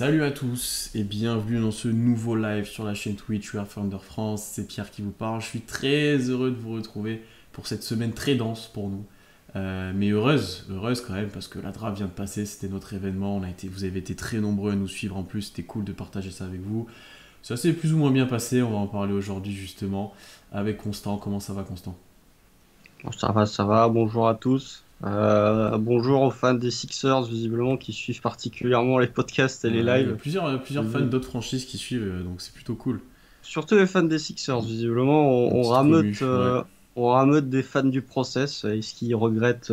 Salut à tous et bienvenue dans ce nouveau live sur la chaîne Twitch We Are Founder France. C'est Pierre qui vous parle. Je suis très heureux de vous retrouver pour cette semaine très dense pour nous. Mais heureuse quand même parce que la draft vient de passer, c'était notre événement. Vous avez été très nombreux à nous suivre en plus, c'était cool de partager ça avec vous. Ça s'est plus ou moins bien passé, on va en parler aujourd'hui justement avec Constant. Comment ça va Constant? Bon, ça va, bonjour à tous. Bonjour aux fans des Sixers, visiblement, qui suivent particulièrement les podcasts et les Il y a lives. plusieurs fans d'autres franchises qui suivent, donc c'est plutôt cool. Surtout les fans des Sixers, visiblement, Une petite commu, ouais. on rameute des fans du process. Est-ce qu'ils regrettent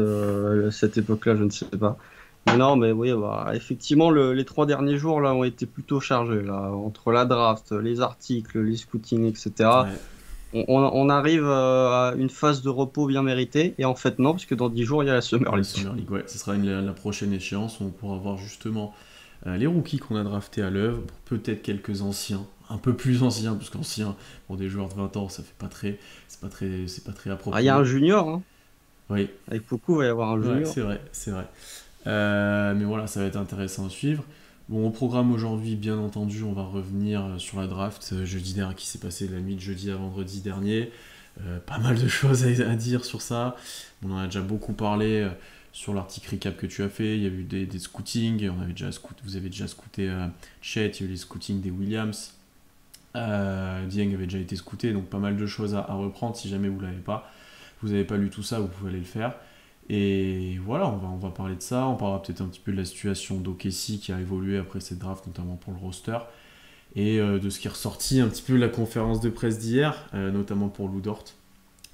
cette époque-là? Je ne sais pas. Mais non, mais oui, bah, effectivement, les 3 derniers jours là ont été plutôt chargés. Là, entre la draft, les articles, les scootings, etc. Ouais. On arrive à une phase de repos bien méritée. Et en fait, non, parce que dans 10 jours, il y a la Summer La League. Summer League, ouais, ce sera la prochaine échéance où on pourra voir justement les rookies qu'on a draftés à l'œuvre, peut-être quelques anciens, un peu plus anciens, parce qu'anciens, pour des joueurs de 20 ans, ça fait pas très, c'est pas très Ah, il y a un approprié. junior, hein. Oui, Avec beaucoup, il va y avoir un ouais, junior. c'est vrai, c'est vrai. Mais voilà, ça va être intéressant à suivre. Bon, au programme aujourd'hui, bien entendu, on va revenir sur la draft jeudi dernier, qui s'est passé la nuit de jeudi à vendredi dernier. Pas mal de choses à dire sur ça. On en a déjà beaucoup parlé sur l'article recap que tu as fait. Il y a eu des scootings. Vous avez déjà scouté Chet, il y a eu les scootings des Williams. Dieng avait déjà été scouté, donc pas mal de choses à reprendre. Si jamais vous n'avez pas lu tout ça, vous pouvez aller le faire. Et voilà, on va parler de ça. On parlera peut-être un petit peu de la situation d'OKC qui a évolué après cette draft, notamment pour le roster. Et de ce qui est ressorti un petit peu de la conférence de presse d'hier, notamment pour Lou Dort,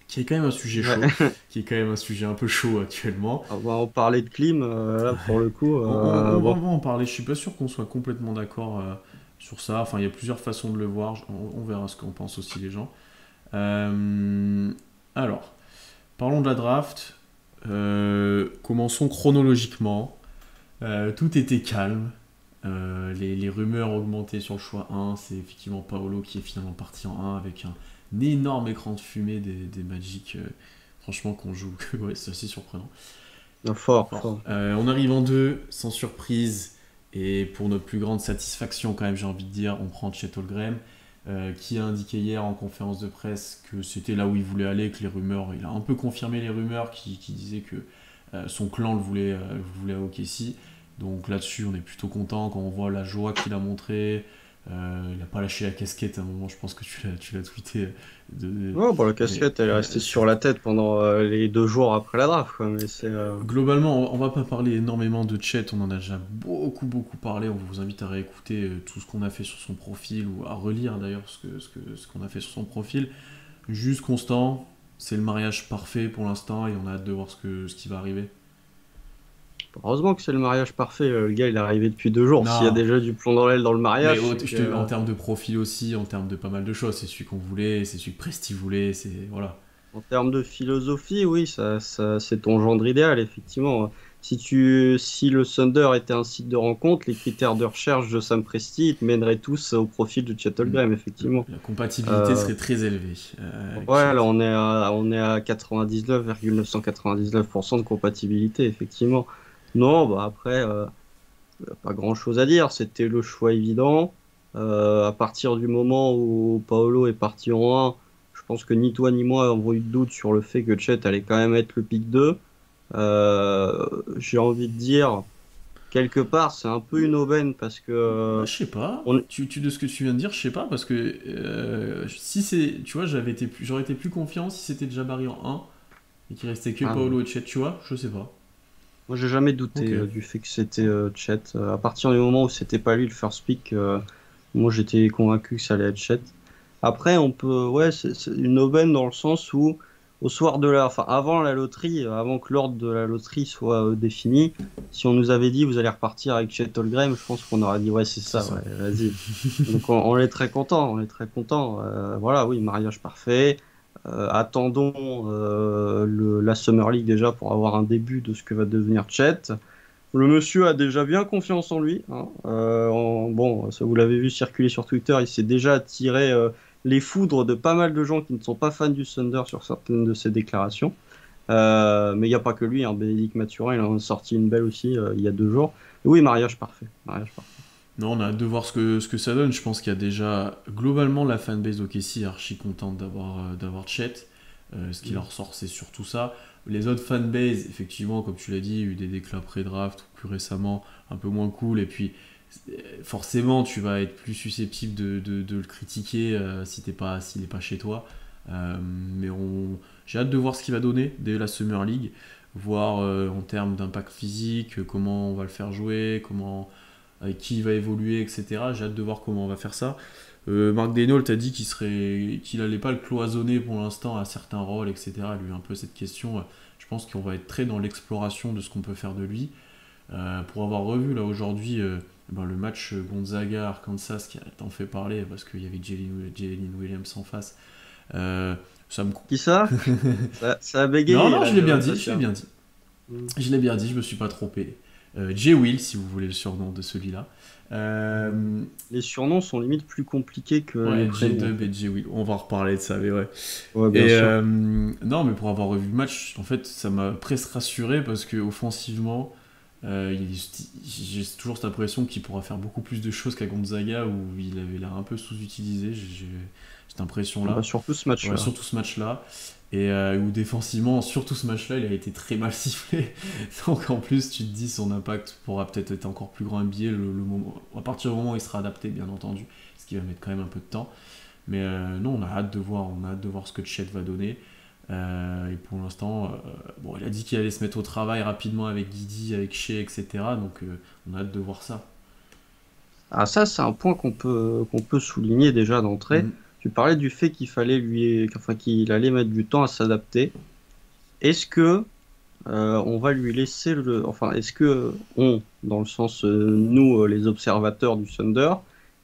qui est quand même un sujet chaud, Ouais. qui est quand même un sujet un peu chaud actuellement. On va en parler de clim, là, pour le coup. On Bon, va en parler, je suis pas sûr qu'on soit complètement d'accord sur ça. Enfin, il y a plusieurs façons de le voir, on verra ce qu'en pensent aussi les gens. Euh, alors, parlons de la draft. Commençons chronologiquement. Tout était calme. Les rumeurs augmentaient sur le choix 1. C'est effectivement Paolo qui est finalement parti en 1 avec un énorme écran de fumée des Magic. Franchement, qu'on joue. Ouais, c'est assez surprenant. fort, Fort. fort. On arrive en 2, sans surprise. Et pour notre plus grande satisfaction, quand même, j'ai envie de dire, on prend Chet Holmgren, qui a indiqué hier en conférence de presse que c'était là où il voulait aller, que les rumeurs, il a un peu confirmé les rumeurs qui disaient que son clan le voulait à OKC. Donc là-dessus, on est plutôt content quand on voit la joie qu'il a montré. Il n'a pas lâché la casquette à un moment, je pense que tu l'as tweeté. Ouais, bon, la Mais casquette, elle est restée sur la tête pendant les 2 jours après la draft, quoi. Mais c'est. globalement, on va pas parler énormément de Chet, on en a déjà beaucoup parlé. On vous invite à réécouter tout ce qu'on a fait sur son profil ou à relire d'ailleurs ce qu'on a fait sur son profil. Juste constant, c'est le mariage parfait pour l'instant et on a hâte de voir ce qui va arriver. Heureusement que c'est le mariage parfait. Le gars, il est arrivé depuis 2 jours. S'il y a Non, déjà du plomb dans l'aile dans le mais mariage, c'est que. en termes de profil aussi, en termes de pas mal de choses, c'est celui qu'on voulait, c'est celui que Presti voulait, c'est voilà. En termes de philosophie, oui, c'est ton gendre idéal, effectivement. Si le Thunder était un site de rencontre, les critères de recherche de Sam Presti ils te mèneraient tous au profil de Chet Mm. Holmgren, effectivement. La compatibilité Euh, serait très élevée avec ouais, Chet. là, on est à 99,999% de compatibilité, effectivement. Non, bah après, y a pas grand-chose à dire. C'était le choix évident. À partir du moment où Paolo est parti en 1, je pense que ni toi ni moi avons eu de doute sur le fait que Chet allait quand même être le pick 2. J'ai envie de dire, quelque part, c'est un peu une aubaine parce que Bah, je sais pas. on... De ce que tu viens de dire, je sais pas, parce que si c'est. Tu vois, j'aurais été plus confiant si c'était déjà Barry en 1 et qu'il restait que ah, Paolo et Chet, tu vois, je sais pas. moi, j'ai jamais douté Ok. du fait que c'était Chet. À partir du moment où c'était pas lui le first pick, moi j'étais convaincu que ça allait être Chet. Après, on peut, ouais, c'est une aubaine dans le sens où, au soir de enfin, avant la loterie, avant que l'ordre de la loterie soit défini, si on nous avait dit vous allez repartir avec Chet Holmgren, je pense qu'on aurait dit ouais, c'est C'est ça, ça. ouais, vas-y. Donc on est très content, on est très content. Voilà, oui, mariage parfait. Attendons la Summer League déjà pour avoir un début de ce que va devenir Chet. Le monsieur a déjà bien confiance en lui, hein. Bon, ça vous l'avez vu circuler sur Twitter, il s'est déjà attiré les foudres de pas mal de gens qui ne sont pas fans du Thunder sur certaines de ses déclarations. Mais il n'y a pas que lui, hein. Bénédicte Mathurin, il en a sorti une belle aussi il y a 2 jours. Oui, mariage parfait. Mariage parfait. Non, on a hâte de voir ce que ça donne. Je pense qu'il y a déjà globalement la fanbase OKC est archi contente d'avoir Chet. Ce qui leur sort, c'est surtout ça. Les autres fanbases, effectivement, comme tu l'as dit, il y a eu des déclats pré-draft ou plus récemment, un peu moins cool. Et puis, forcément, tu vas être plus susceptible de le critiquer s'il n'est pas chez toi. Mais j'ai hâte de voir ce qu'il va donner dès la Summer League, voir en termes d'impact physique, comment on va le faire jouer, avec qui il va évoluer, etc. J'ai hâte de voir comment on va faire ça. Mark Daigneault a dit qu'il allait pas le cloisonner pour l'instant à certains rôles, etc. Lui, un peu cette question. Je pense qu'on va être très dans l'exploration de ce qu'on peut faire de lui. Pour avoir revu là aujourd'hui le match Gonzaga-Arkansas qui a tant fait parler parce qu'il y avait Jalen Williams en face. Ça me... Qui ça? Ça a bégayé. Non, là, je l'ai bien dit, je l'ai bien dit. Mm. Je l'ai bien dit, je me suis pas trompé. J. Will, si vous voulez le surnom de celui-là. Les surnoms sont limite plus compliqués que les Ouais, prénoms. J-Dub et J. Will. On va en reparler de ça, mais ouais. Ouais, bien Et sûr. non, mais pour avoir revu le match, en fait, ça m'a presque rassuré parce que offensivement, j'ai toujours cette impression qu'il pourra faire beaucoup plus de choses qu'à Gonzaga où il avait l'air un peu sous-utilisé. J'ai cette impression-là. Bah, surtout ce Ouais, match-là. surtout ce match-là. Et où défensivement, surtout ce match-là, il a été très mal sifflé. Donc en plus, tu te dis son impact pourra peut-être être encore plus grand NBA à partir du moment où il sera adapté, bien entendu, ce qui va mettre quand même un peu de temps. Mais non, on a hâte de voir ce que Chet va donner. Et pour l'instant, bon, il a dit qu'il allait se mettre au travail rapidement avec Guidi, avec Shea, etc. Donc on a hâte de voir ça. Ah, ça, c'est un point qu'on peut souligner déjà d'entrée. Mhm. Tu parlais du fait qu'il allait mettre du temps à s'adapter. Est-ce que on va lui laisser est-ce que dans le sens nous, les observateurs du Thunder,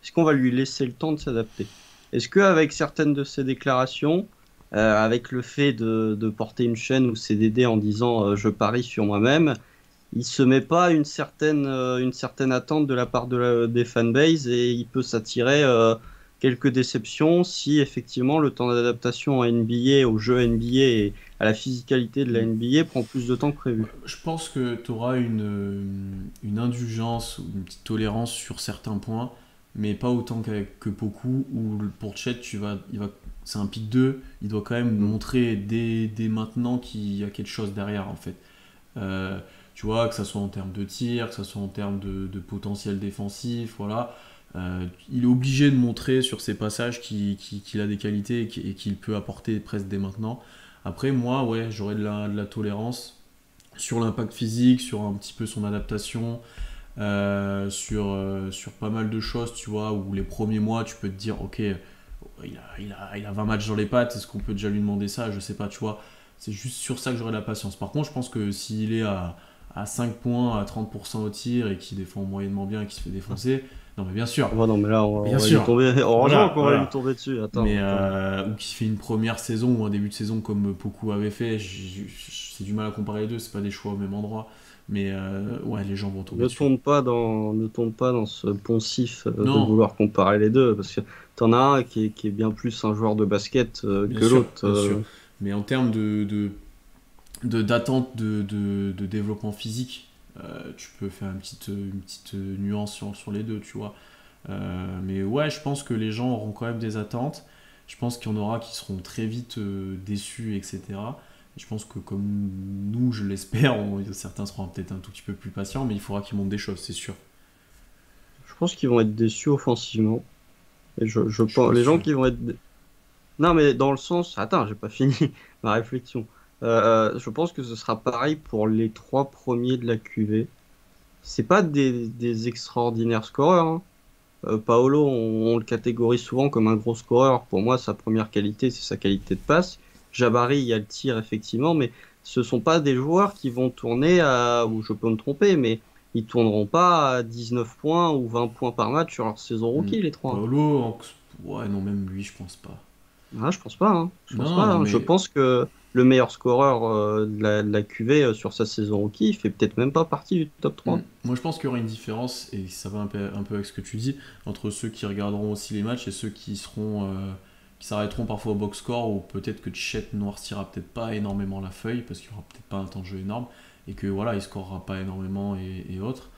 est-ce qu'on va lui laisser le temps de s'adapter? Est-ce qu'avec certaines de ses déclarations, avec le fait de porter une chaîne ou CDD en disant je parie sur moi-même, il se met pas une certaine attente de la part des fanbase et il peut s'attirer quelques déceptions si effectivement le temps d'adaptation à NBA, au jeu NBA et à la physicalité de la NBA prend plus de temps que prévu. Je pense que tu auras une indulgence ou une petite tolérance sur certains points, mais pas autant que beaucoup. Ou pour Chet, c'est un pick 2, il doit quand même Mm. montrer dès maintenant qu'il y a quelque chose derrière en fait. Euh, Tu vois, que ça soit en termes de tir, que ça soit en termes de potentiel défensif, voilà. Il est obligé de montrer sur ses passages qu'il a des qualités et qu'il peut apporter presque dès maintenant. Après, moi, ouais, j'aurais de la tolérance sur l'impact physique, sur un petit peu son adaptation, sur pas mal de choses, tu vois, où les premiers mois, tu peux te dire, ok, il a 20 matchs dans les pattes, est-ce qu'on peut déjà lui demander ça? Je sais pas, tu vois. C'est juste sur ça que j'aurais de la patience. Par contre, je pense que s'il est à 5 points, à 30% au tir et qu'il défend moyennement bien et qu'il se fait défoncer, non mais bien sûr, Ah bah non, mais là, on bien va lui sûr, tomber. Heureusement voilà, qu'on va lui voilà. tomber dessus. Mais Attends. ou qui fait une première saison ou un début de saison comme Poku avait fait, c'est du mal à comparer les deux, c'est pas des choix au même endroit. Mais ouais, les gens vont tomber dessus. Ne tombe pas dans ce poncif de Non, vouloir comparer les deux, parce que t'en as un qui est bien plus un joueur de basket bien que sûr, l'autre. bien sûr. Mais en termes d'attente de développement physique, tu peux faire une petite nuance sur les deux, tu vois. Mais ouais, je pense que les gens auront quand même des attentes. Je pense qu'il y en aura qui seront très vite déçus, etc. Et je pense que comme nous, je l'espère, certains seront peut-être un tout petit peu plus patients, mais il faudra qu'ils montent des choses, c'est sûr. Je pense qu'ils vont être déçus offensivement. Et je Je suis pas pense, les gens sûr. qui vont être. Non, mais dans le sens. Attends, j'ai pas fini ma réflexion. Je pense que ce sera pareil pour les trois premiers de la QV. C'est pas des extraordinaires scoreurs, hein. Paolo, on le catégorise souvent comme un gros scoreur. Pour moi, sa première qualité, c'est sa qualité de passe. Jabari, il y a le tir, effectivement, mais ce sont pas des joueurs qui vont tourner ou je peux me tromper, mais ils tourneront pas à 19 points ou 20 points par match sur leur saison Hmm. rookie, les trois. Paolo, ouais, non, même lui, je pense pas. Ah, je pense pas, hein. Je pense Non, pas, non, hein. Je mais pense que le meilleur scoreur de la QV sur sa saison rookie, il fait peut-être même pas partie du top 3. moi je pense qu'il y aura une différence, et ça va un peu avec ce que tu dis, entre ceux qui regarderont aussi les matchs et ceux qui s'arrêteront parfois au box score, ou peut-être que Chet noircira peut-être pas énormément la feuille, parce qu'il n'y aura peut-être pas un temps de jeu énorme, et que voilà, il scorera pas énormément et autres.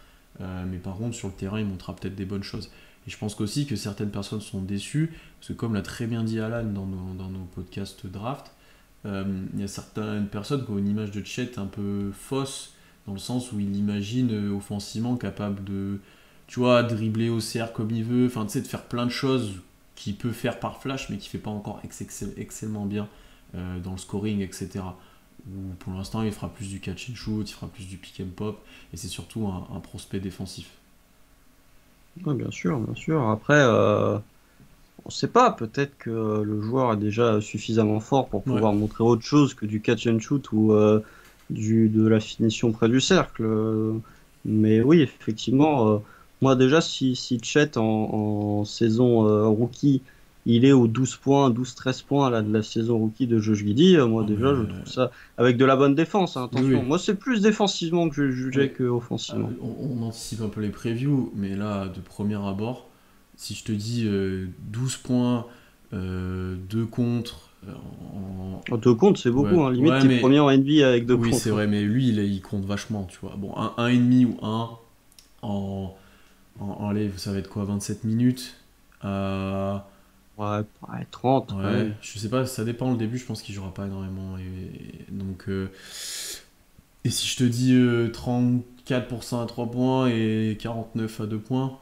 Mais par contre, sur le terrain, il montrera peut-être des bonnes choses. Et je pense qu'aussi que certaines personnes sont déçues, parce que comme l'a très bien dit Alan dans nos podcasts draft, il y a certaines personnes qui ont une image de Chet un peu fausse, dans le sens où ils l'imaginent offensivement capable de, tu vois, dribbler au CR comme il veut, enfin, tu sais, de faire plein de choses qu'il peut faire par flash, mais qui fait pas encore excellemment bien dans le scoring, etc. Où pour l'instant, il fera plus du catch and shoot, il fera plus du pick and pop, et c'est surtout un prospect défensif. Ouais, bien sûr, bien sûr. Après, on ne sait pas, peut-être que le joueur est déjà suffisamment fort pour Ouais. pouvoir montrer autre chose que du catch and shoot ou de la finition près du cercle. Mais oui, effectivement, moi déjà, si Chet en saison rookie, il est aux 12 points, 12-13 points là, de la saison rookie de Josh Giddey, moi Oh, mais, déjà, je trouve ça avec de la bonne défense, hein, oui, attention. oui. Moi, c'est plus défensivement que je jugeais Mais, que offensivement. on anticipe un peu les previews, mais là, de premier abord, si je te dis 12 points, 2 contre, En deux comptes, c'est ouais, beaucoup, hein. Limite, ouais, t'es mais premier en NBA avec deux oui, c'est contre. vrai, mais lui, il compte vachement, tu vois. Bon, un 1,5 ou un en, allez, ça va être quoi, 27 minutes Ouais, ouais, 30 quand ouais, même. je sais pas, ça dépend. Le début, je pense qu'il jouera pas énormément. Donc, et si je te dis 34% à 3 points et 49 à 2 points,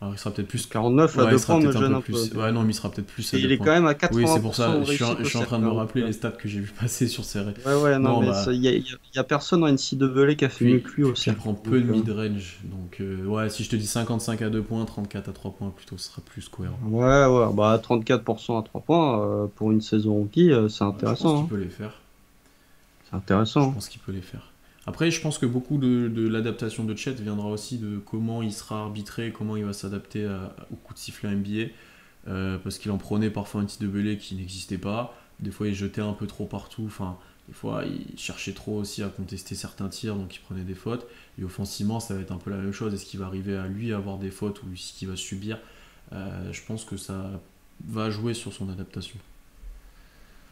alors il sera peut-être plus. 49 à Ouais, il 2 sera points me peut-être un gêne peu un peu. plus. Ouais, non, mais il sera peut-être plus à Et 2 il est points. quand même à Oui, c'est pour 80% ça, de réussite je au suis en train de cercle, me hein, donc, rappeler les stats que j'ai vu passer sur ces. ouais, ouais, non, Non, mais bah. il y a personne en NCAA qui a fait mieux que lui au Puis il cercle. prend peu Donc, de mid-range. Donc, ouais, si je te dis 55 à 2 points, 34 à 3 points, plutôt, ce sera plus cohérent. ouais, ouais, bah 34% à 3 points pour une saison rookie, c'est Ouais, je pense intéressant, qu'il hein. peut les faire. C'est Je intéressant. pense qu'il peut les faire. Après, je pense que beaucoup de l'adaptation de Chet viendra aussi de comment il sera arbitré, comment il va s'adapter au coup de sifflet NBA. Parce qu'il en prenait parfois un petit doublé qui n'existait pas. Des fois, il jetait un peu trop partout. Enfin, des fois, il cherchait trop aussi à contester certains tirs, donc il prenait des fautes. Et offensivement, ça va être un peu la même chose. Est-ce qu'il va arriver à lui avoir des fautes ou est-ce qu'il va subir? Je pense que ça va jouer sur son adaptation.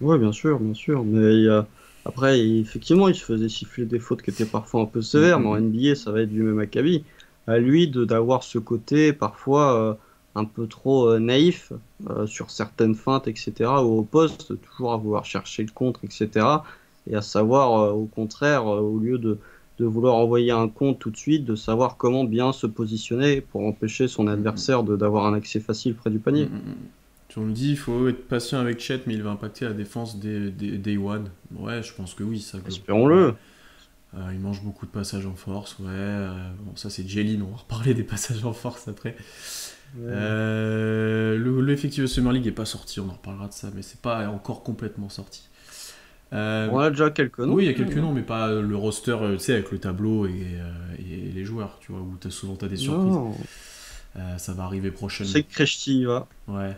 Ouais, bien sûr, bien sûr. Mais après, effectivement, il se faisait siffler des fautes qui étaient parfois un peu Mm, sévères, mais mm, en mm. NBA, ça va être du même acabit. À lui d'avoir ce côté parfois un peu trop naïf sur certaines feintes, etc., ou au poste, toujours à vouloir chercher le contre, etc., et à savoir, au contraire, au lieu de vouloir envoyer un contre tout de suite, de savoir comment bien se positionner pour empêcher son Mm, mm. adversaire d'avoir un accès facile près du Mm, panier. mm, mm. Tu me dis, il faut être patient avec Chet, mais il va impacter la défense Day One. Ouais, je pense que oui, ça. Ouais. Espérons-le. Il mange beaucoup de passages en force, ouais. Bon, ça c'est Jelly, on va reparler des passages en force après. Ouais. L'effectif de Summer League n'est pas sorti, on en reparlera de ça, mais c'est pas encore complètement sorti. On a déjà quelques Oui, noms. il y a quelques noms, mais pas le roster, tu sais, avec le tableau et les joueurs, tu vois, où souvent t'as des surprises. Non, Ça va arriver on prochainement. sait que Krejci y va. Ouais.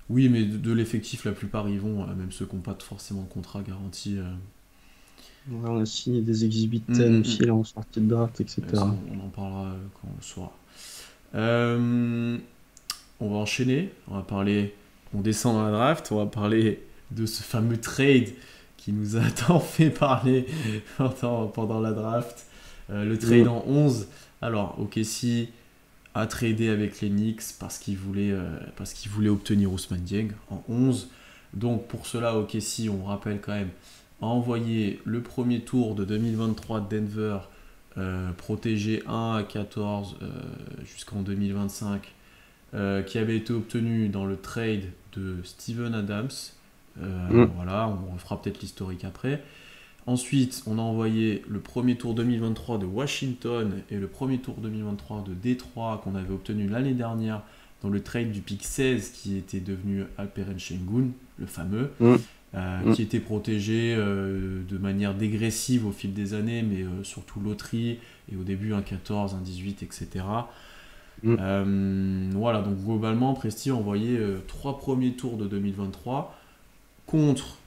Oui, mais de l'effectif, la plupart y vont, même ceux qui n'ont pas forcément de contrat garanti. Ouais, on a signé des Exhibit Hum, 10 hum, hum. aussi là en sortie de draft, Ça, etc. on en parlera quand on le saura. Euh, on va enchaîner, on va parler, on descend dans la draft, on va parler de ce fameux trade qui nous a tant fait parler pendant la draft. Le trade Mm. en 11. Alors, OKC a tradé avec les Knicks parce qu'il voulait obtenir Ousmane Dieng en 11. Donc pour cela, OKC, on rappelle quand même, a envoyé le premier tour de 2023 de Denver, protégé 1 à 14 jusqu'en 2025, qui avait été obtenu dans le trade de Steven Adams. Mm. Voilà, on fera peut-être l'historique après. Ensuite, on a envoyé le premier tour 2023 de Washington et le premier tour 2023 de Détroit qu'on avait obtenu l'année dernière dans le trade du pick 16 qui était devenu Alperen Sengun, le fameux, Mm. Mm. qui était protégé de manière dégressive au fil des années, mais surtout loterie et au début un 14, un 18, etc. Voilà, donc globalement, Presti a envoyé 3 premiers tours de 2023 contre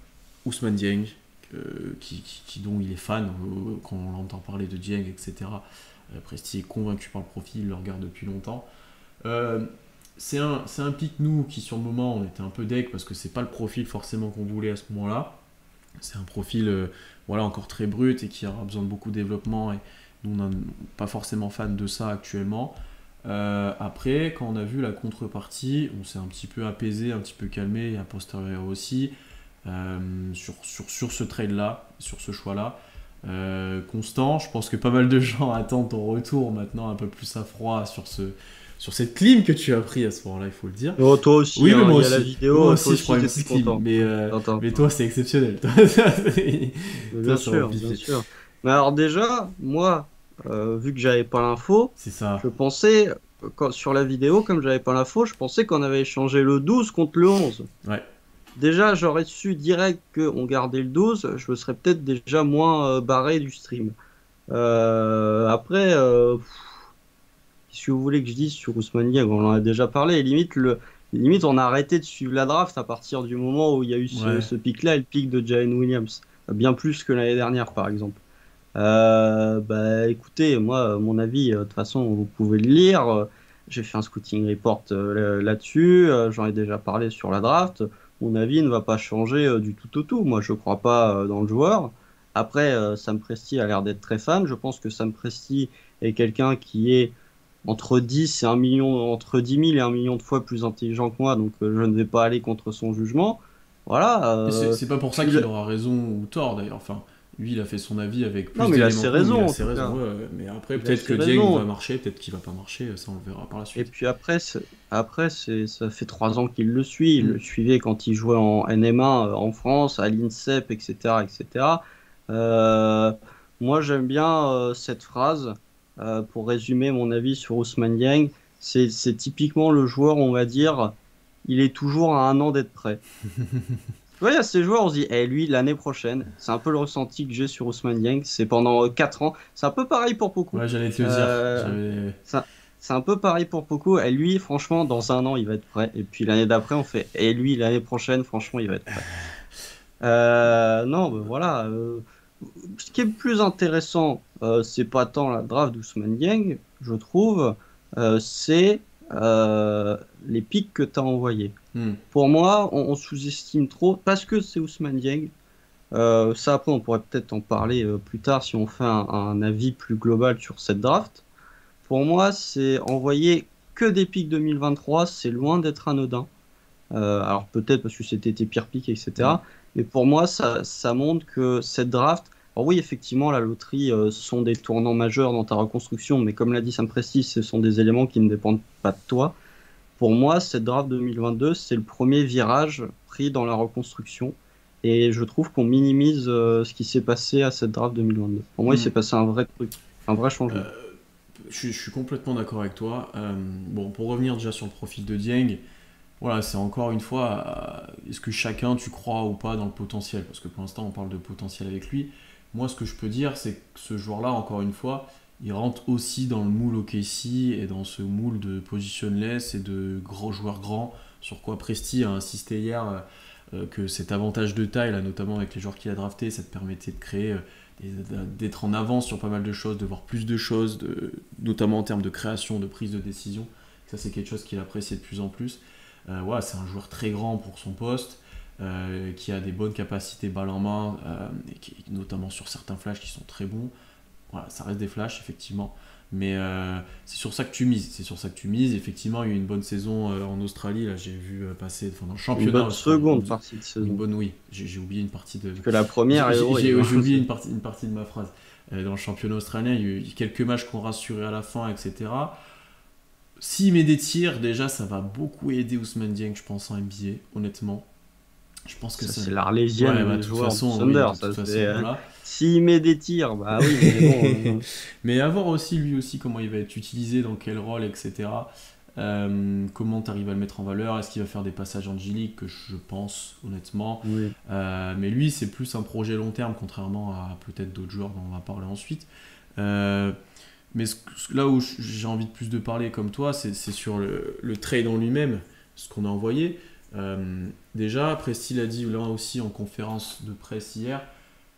Ousmane Dieng, dont il est fan quand on l'entend parler de Dieng, etc. Presti est convaincu par le profil, il le regarde depuis longtemps. C'est un pic, nous, qui sur le moment, on était un peu deck parce que c'est pas le profil forcément qu'on voulait à ce moment-là. C'est un profil voilà, encore très brut et qui aura besoin de beaucoup de développement Nous, on n'est pas forcément fan de ça actuellement. Après, quand on a vu la contrepartie, on s'est un petit peu apaisé, un petit peu calmé, et a posteriori aussi, sur ce trade-là, sur ce choix-là. Constant, je pense que pas mal de gens attendent ton retour maintenant un peu plus à froid sur cette clim que tu as pris à ce moment-là, il faut le dire. Oh, toi aussi, Oui, mais hein, moi il y a la aussi. vidéo, Moi toi aussi, je aussi prends une t'étais petite clim. content. Mais toi, c'est exceptionnel. Toi, Bien ça va sûr, bien piffer. sûr. Mais alors déjà, moi, vu que j'avais pas l'info, C'est ça. je pensais, sur la vidéo, comme j'avais pas l'info, je pensais qu'on avait échangé le 12 contre le 11. Ouais. Déjà, j'aurais su direct qu'on gardait le 12, je me serais peut-être déjà moins barré du stream. Après, qu'est-ce que vous voulez que je dise sur Ousmane Dieng? On en a déjà parlé. Et limite, on a arrêté de suivre la draft à partir du moment où il y a eu Ouais. ce pic-là et le pic de Jalen Williams. Bien plus que l'année dernière, par exemple. Bah, écoutez, moi, mon avis, de toute façon, vous pouvez le lire. J'ai fait un scouting report là-dessus. J'en ai déjà parlé sur la draft. Mon avis ne va pas changer du tout au tout. Moi, je crois pas dans le joueur. Après, Sam Presti a l'air d'être très fan. Je pense que Sam Presti est quelqu'un qui est entre 10 et 1 million, entre 10 000 et 1 million de fois plus intelligent que moi. Donc, je ne vais pas aller contre son jugement. Voilà. Et c'est pas pour ça Puis qu'il aura raison ou tort d'ailleurs. Enfin, lui, il a fait son avis avec non, plus mais il a d'éléments ses que nous, mais il raisons a en ses tout raisons. cas. Ouais. Mais après, Il a peut-être ses que Dieng va raisons. marcher, peut-être qu'il va pas marcher. Ça, on le verra par la Et suite. puis après, ça fait 3 ans qu'il le suit. Il Mm. le suivait quand il jouait en NM1 en France, à l'INSEP, etc., etc. Euh, Moi, j'aime bien cette phrase pour résumer mon avis sur Ousmane Dieng. C'est typiquement le joueur, on va dire, il est toujours à 1 an d'être prêt. Tu vois, il y a ces joueurs, on se dit, eh, lui, l'année prochaine, c'est un peu le ressenti que j'ai sur Ousmane Dieng. C'est pendant 4 ans. C'est un peu pareil pour beaucoup. Ouais, j'allais te le dire. Ça- c'est un peu pareil pour Poco. Et lui, franchement, dans 1 an, il va être prêt. Et puis l'année d'après, on fait. Et lui, l'année prochaine, franchement, il va être prêt. Non, ben voilà. Ce qui est le plus intéressant, c'est pas tant la draft d'Ousmane Dieng, je trouve, c'est les pics que tu as envoyés. Mm. Pour moi, on sous-estime trop parce que c'est Ousmane Dieng. Ça, après, on pourrait peut-être en parler plus tard si on fait un avis plus global sur cette draft. Pour moi, c'est envoyer que des pics 2023, c'est loin d'être anodin. Alors peut-être parce que c'était tes pires pics, Mm. etc. Mais pour moi, ça montre que cette draft. Alors oui, effectivement, la loterie, ce sont des tournants majeurs dans ta reconstruction, mais comme l'a dit Sam Presti, ce sont des éléments qui ne dépendent pas de toi. Pour moi, cette draft 2022, c'est le premier virage pris dans la reconstruction. Et je trouve qu'on minimise ce qui s'est passé à cette draft 2022. Pour moi, il s'est Mm. passé un vrai truc, un vrai changement. Euh, je suis complètement d'accord avec toi. Bon, pour revenir déjà sur le profil de Dieng, voilà, c'est encore une fois, est-ce que chacun, tu crois ou pas dans le potentiel? Parce que pour l'instant, on parle de potentiel avec lui. Moi, ce que je peux dire, c'est que ce joueur-là, encore une fois, il rentre aussi dans le moule OKC et dans ce moule de positionless et de gros joueurs grands, sur quoi Presti a insisté hier, que cet avantage de taille, là, notamment avec les joueurs qu'il a draftés, ça te permettait de créer, d'être en avance sur pas mal de choses, de voir plus de choses, notamment en termes de création, de prise de décision. Ça, c'est quelque chose qu'il appréciait de plus en plus. Voilà, c'est un joueur très grand pour son poste, qui a des bonnes capacités balle en main, et notamment sur certains flashs qui sont très bons. Voilà, ça reste des flashs, effectivement. Mais c'est sur ça que tu mises. C'est sur ça que tu mises. Effectivement, il y a eu une bonne saison en Australie. Là, j'ai vu passer dans le Une championnat bonne australien. seconde partie de Une saison. bonne, oui. J'ai oublié une partie de. Parce que la première est J'ai horrible. oublié une partie de ma phrase. Dans le championnat australien, il y a eu quelques matchs qu'on rassurait à la fin, etc. S'il met des tirs, déjà, ça va beaucoup aider Ousmane Dieng, je pense, en NBA, honnêtement. Je pense que Ça, ça. c'est l'arlésienne Ouais, bah, de des toute joueurs du façon, oui, Thunder. de toute façon, C'est, voilà. s'il met des tirs, bah oui, mais bon. Mais à voir aussi, lui aussi, comment il va être utilisé, dans quel rôle, etc. Comment tu arrives à le mettre en valeur? Est-ce qu'il va faire des passages angéliques? Que je pense, honnêtement. Oui. Mais lui, c'est plus un projet long terme, contrairement à peut-être d'autres joueurs dont on va parler ensuite. Mais là où j'ai envie de plus de parler comme toi, c'est sur le trade en lui-même, ce qu'on a envoyé. Déjà, Presti l'a dit là aussi en conférence de presse hier,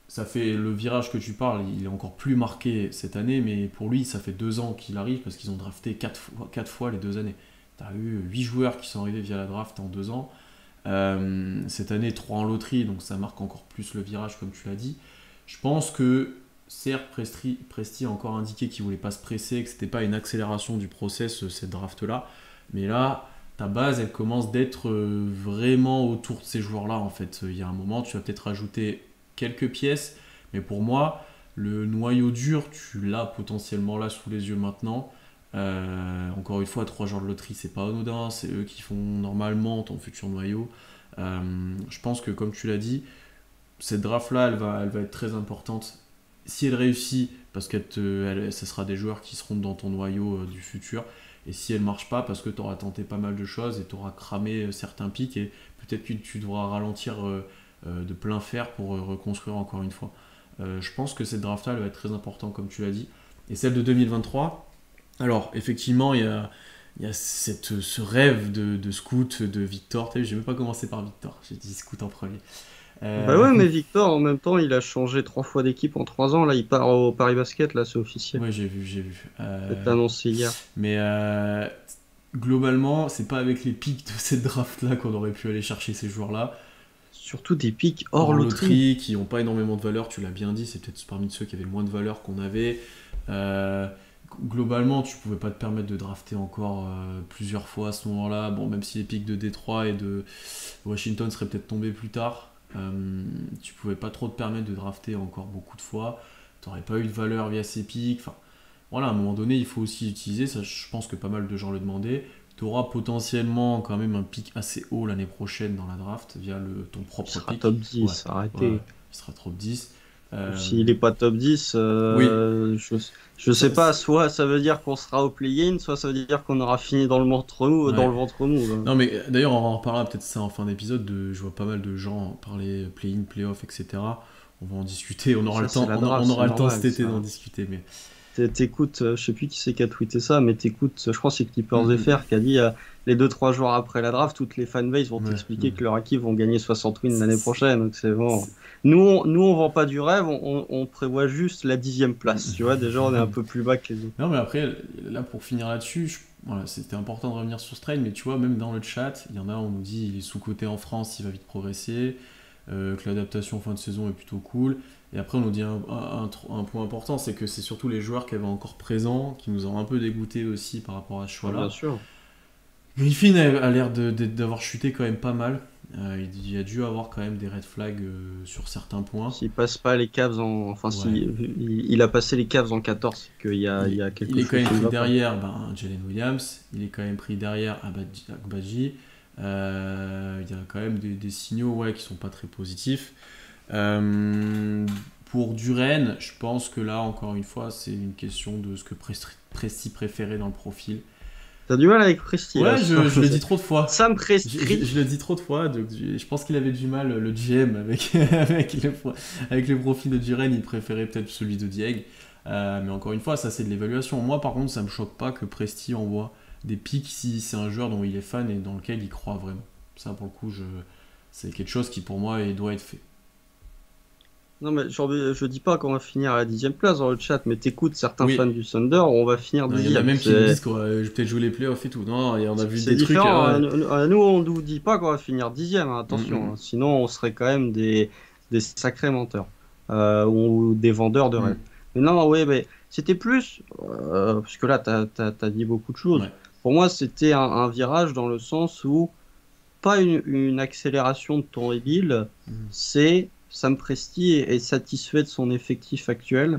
ça fait le virage que tu parles, il est encore plus marqué cette année, mais pour lui, ça fait 2 ans qu'il arrive parce qu'ils ont drafté 4 fois les 2 années. Tu as eu 8 joueurs qui sont arrivés via la draft en 2 ans. Cette année, 3 en loterie, donc ça marque encore plus le virage, comme tu l'as dit. Je pense que certes, Presti a encore indiqué qu'il voulait pas se presser, que c'était pas une accélération du process, cette draft-là. Mais là, ta base, elle commence d'être vraiment autour de ces joueurs-là, en fait. Il y a un moment, tu vas peut-être rajouter quelques pièces, mais pour moi, le noyau dur, tu l'as potentiellement là sous les yeux maintenant. Encore une fois, 3 joueurs de loterie, c'est pas anodin, c'est eux qui font normalement ton futur noyau. Je pense que, comme tu l'as dit, cette draft-là, elle va être très importante. Si elle réussit, parce que ce sera des joueurs qui seront dans ton noyau du futur. Et si elle marche pas, parce que tu auras tenté pas mal de choses et tu auras cramé certains pics et peut-être que tu devras ralentir de plein fer pour reconstruire encore une fois. Je pense que cette draft-là, elle va être très importante, comme tu l'as dit. Et celle de 2023, alors effectivement, il y a ce rêve de scout de Victor. Tu sais, j'ai même pas commencé par Victor, j'ai dit scout en premier. Bah ouais, mais Victor, en même temps, il a changé 3 fois d'équipe en 3 ans. Là, il part au Paris Basket, là, c'est officiel. Ouais, j'ai vu. C'est annoncé hier. Mais globalement, c'est pas avec les pics de cette draft-là qu'on aurait pu aller chercher ces joueurs-là. Surtout des pics hors loterie. Qui n'ont pas énormément de valeur, tu l'as bien dit, c'est peut-être parmi ceux qui avaient le moins de valeur qu'on avait. Globalement, tu pouvais pas te permettre de drafter encore plusieurs fois à ce moment-là. Bon, même si les pics de Détroit et de Washington seraient peut-être tombés plus tard, tu pouvais pas trop te permettre de drafter encore beaucoup de fois. Tu n'aurais pas eu de valeur via ces pics. Enfin, voilà, à un moment donné, il faut aussi utiliser, ça je pense que pas mal de gens le demandaient. Tu auras potentiellement quand même un pic assez haut l'année prochaine dans la draft via ton propre Il sera pic. top 10, arrêtez. Ouais, il sera top 10. S'il n'est pas top 10, Oui. je sais pas, soit ça veut dire qu'on sera au play-in, soit ça veut dire qu'on aura fini dans le ventre mou. Ouais. Dans le ventre mou là. Non, mais d'ailleurs, on en reparlera peut-être ça en fin d'épisode. Je vois pas mal de gens parler play-in, play-off, etc. On va en discuter. On aura Ça, le temps, c'est la draft, on aura c'est le temps normal, cet été ça. d'en discuter. Mais T'écoutes, je sais plus qui c'est qui a tweeté ça, mais t'écoutes, je crois que c'est Clippers Mhm. FR qui a dit les 2-3 jours après la draft, toutes les fanbases vont Ouais, t'expliquer ouais. que leurs équipes vont gagner 60 wins l'année prochaine. Donc c'est bon. Nous on vend pas du rêve, on prévoit juste la 10e place. Tu vois, déjà on est un peu plus bas que les autres. Non, mais après, là, pour finir là-dessus, voilà, c'était important de revenir sur ce trade, mais tu vois, même dans le chat, il y en a, on nous dit il est sous-coté en France, il va vite progresser, que l'adaptation en fin de saison est plutôt cool. Et après, on nous dit un point important, c'est que c'est surtout les joueurs qui avaient encore présents, qui nous ont un peu dégoûtés aussi par rapport à ce choix-là. Bien sûr. Griffin a l'air d'avoir chuté quand même pas mal. Il a dû avoir quand même des red flags sur certains points. S'il passe pas les Cavs en. Enfin, Ouais. il a passé les Cavs en 14, c'est qu'il y a, il y a quelque Il est chose quand même qui ne pris va pas. derrière Jalen Williams, il est quand même pris derrière Agbaji. Il y a quand même des signaux qui sont pas très positifs. Pour Duren, je pense que là, encore une fois, c'est une question de ce que Presti préférait dans le profil. T'as du mal avec Presti là. Ouais, je le dis trop de fois. Ça me Je Presti. le dis trop de fois, donc je pense qu'il avait du mal, le GM, avec le profil de Duren, il préférait peut-être celui de Dieng. Mais encore une fois, ça c'est de l'évaluation. Moi par contre, ça me choque pas que Presti envoie des pics si c'est un joueur dont il est fan et dans lequel il croit vraiment. Ça pour le coup, c'est quelque chose qui pour moi doit être fait. Non, mais je dis pas qu'on va finir à la 10e place dans le chat, mais t'écoutes certains Oui. fans du Thunder, on va finir Non, il 10e. y en a même qui nous disent qu'on va peut-être jouer les playoffs et tout. Non, et on a vu C'est des trucs. différent. Nous, on nous dit pas qu'on va finir 10e, hein, attention. Hein, sinon, on serait quand même des sacrés menteurs. Ou des vendeurs de rêves. Mais non, oui, mais c'était plus. Parce que là, t'as dit beaucoup de choses. Ouais. Pour moi, c'était un virage dans le sens où, pas une accélération de ton rebuild, c'est Sam Presti est satisfait de son effectif actuel.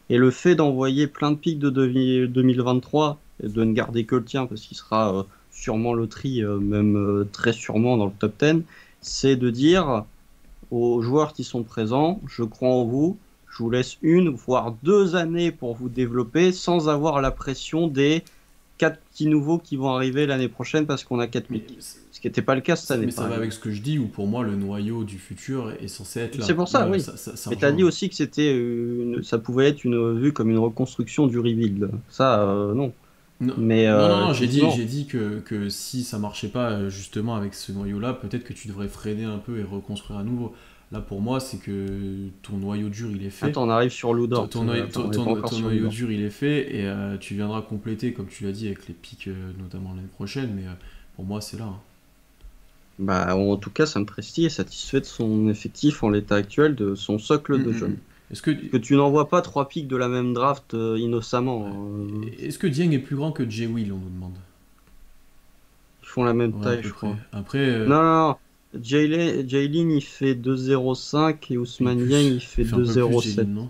Et le fait d'envoyer plein de pics de 2023 et de ne garder que le tien parce qu'il sera sûrement loterie, même très sûrement dans le top 10, c'est de dire aux joueurs qui sont présents, je crois en vous, je vous laisse 1 voire 2 années pour vous développer sans avoir la pression des 4 petits nouveaux qui vont arriver l'année prochaine parce qu'on a 4 pics. Ce qui n'était pas le cas cette année. Mais ça va avec ce que je dis, où pour moi le noyau du futur est censé être là. C'est pour ça, oui. Mais tu as dit aussi que ça pouvait être vu comme une reconstruction du rebuild. Ça, non. Non, j'ai dit que si ça marchait pas justement avec ce noyau-là, peut-être que tu devrais freiner un peu et reconstruire à nouveau. Là, pour moi, c'est que ton noyau dur, il est fait. Attends, on arrive sur Ludort. Ton noyau dur, il est fait, et tu viendras compléter, comme tu l'as dit, avec les pics, notamment l'année prochaine, mais pour moi, c'est là. Hein. Bah, en tout cas, Sam Presti est satisfait de son effectif en l'état actuel, de son socle de jeunes. Est-ce que, Que tu n'envoies pas 3 pics de la même draft innocemment. ouais. Est-ce que Dieng est plus grand que Jay Will, on nous demande? Ils font la même Ouais, à taille, peu je près. crois. Après, Non, non, non. Jaylin, il fait 2,05 et et Ousmane Dieng, plus. il Il fait fait un peu plus, Jalen, 2,07. non?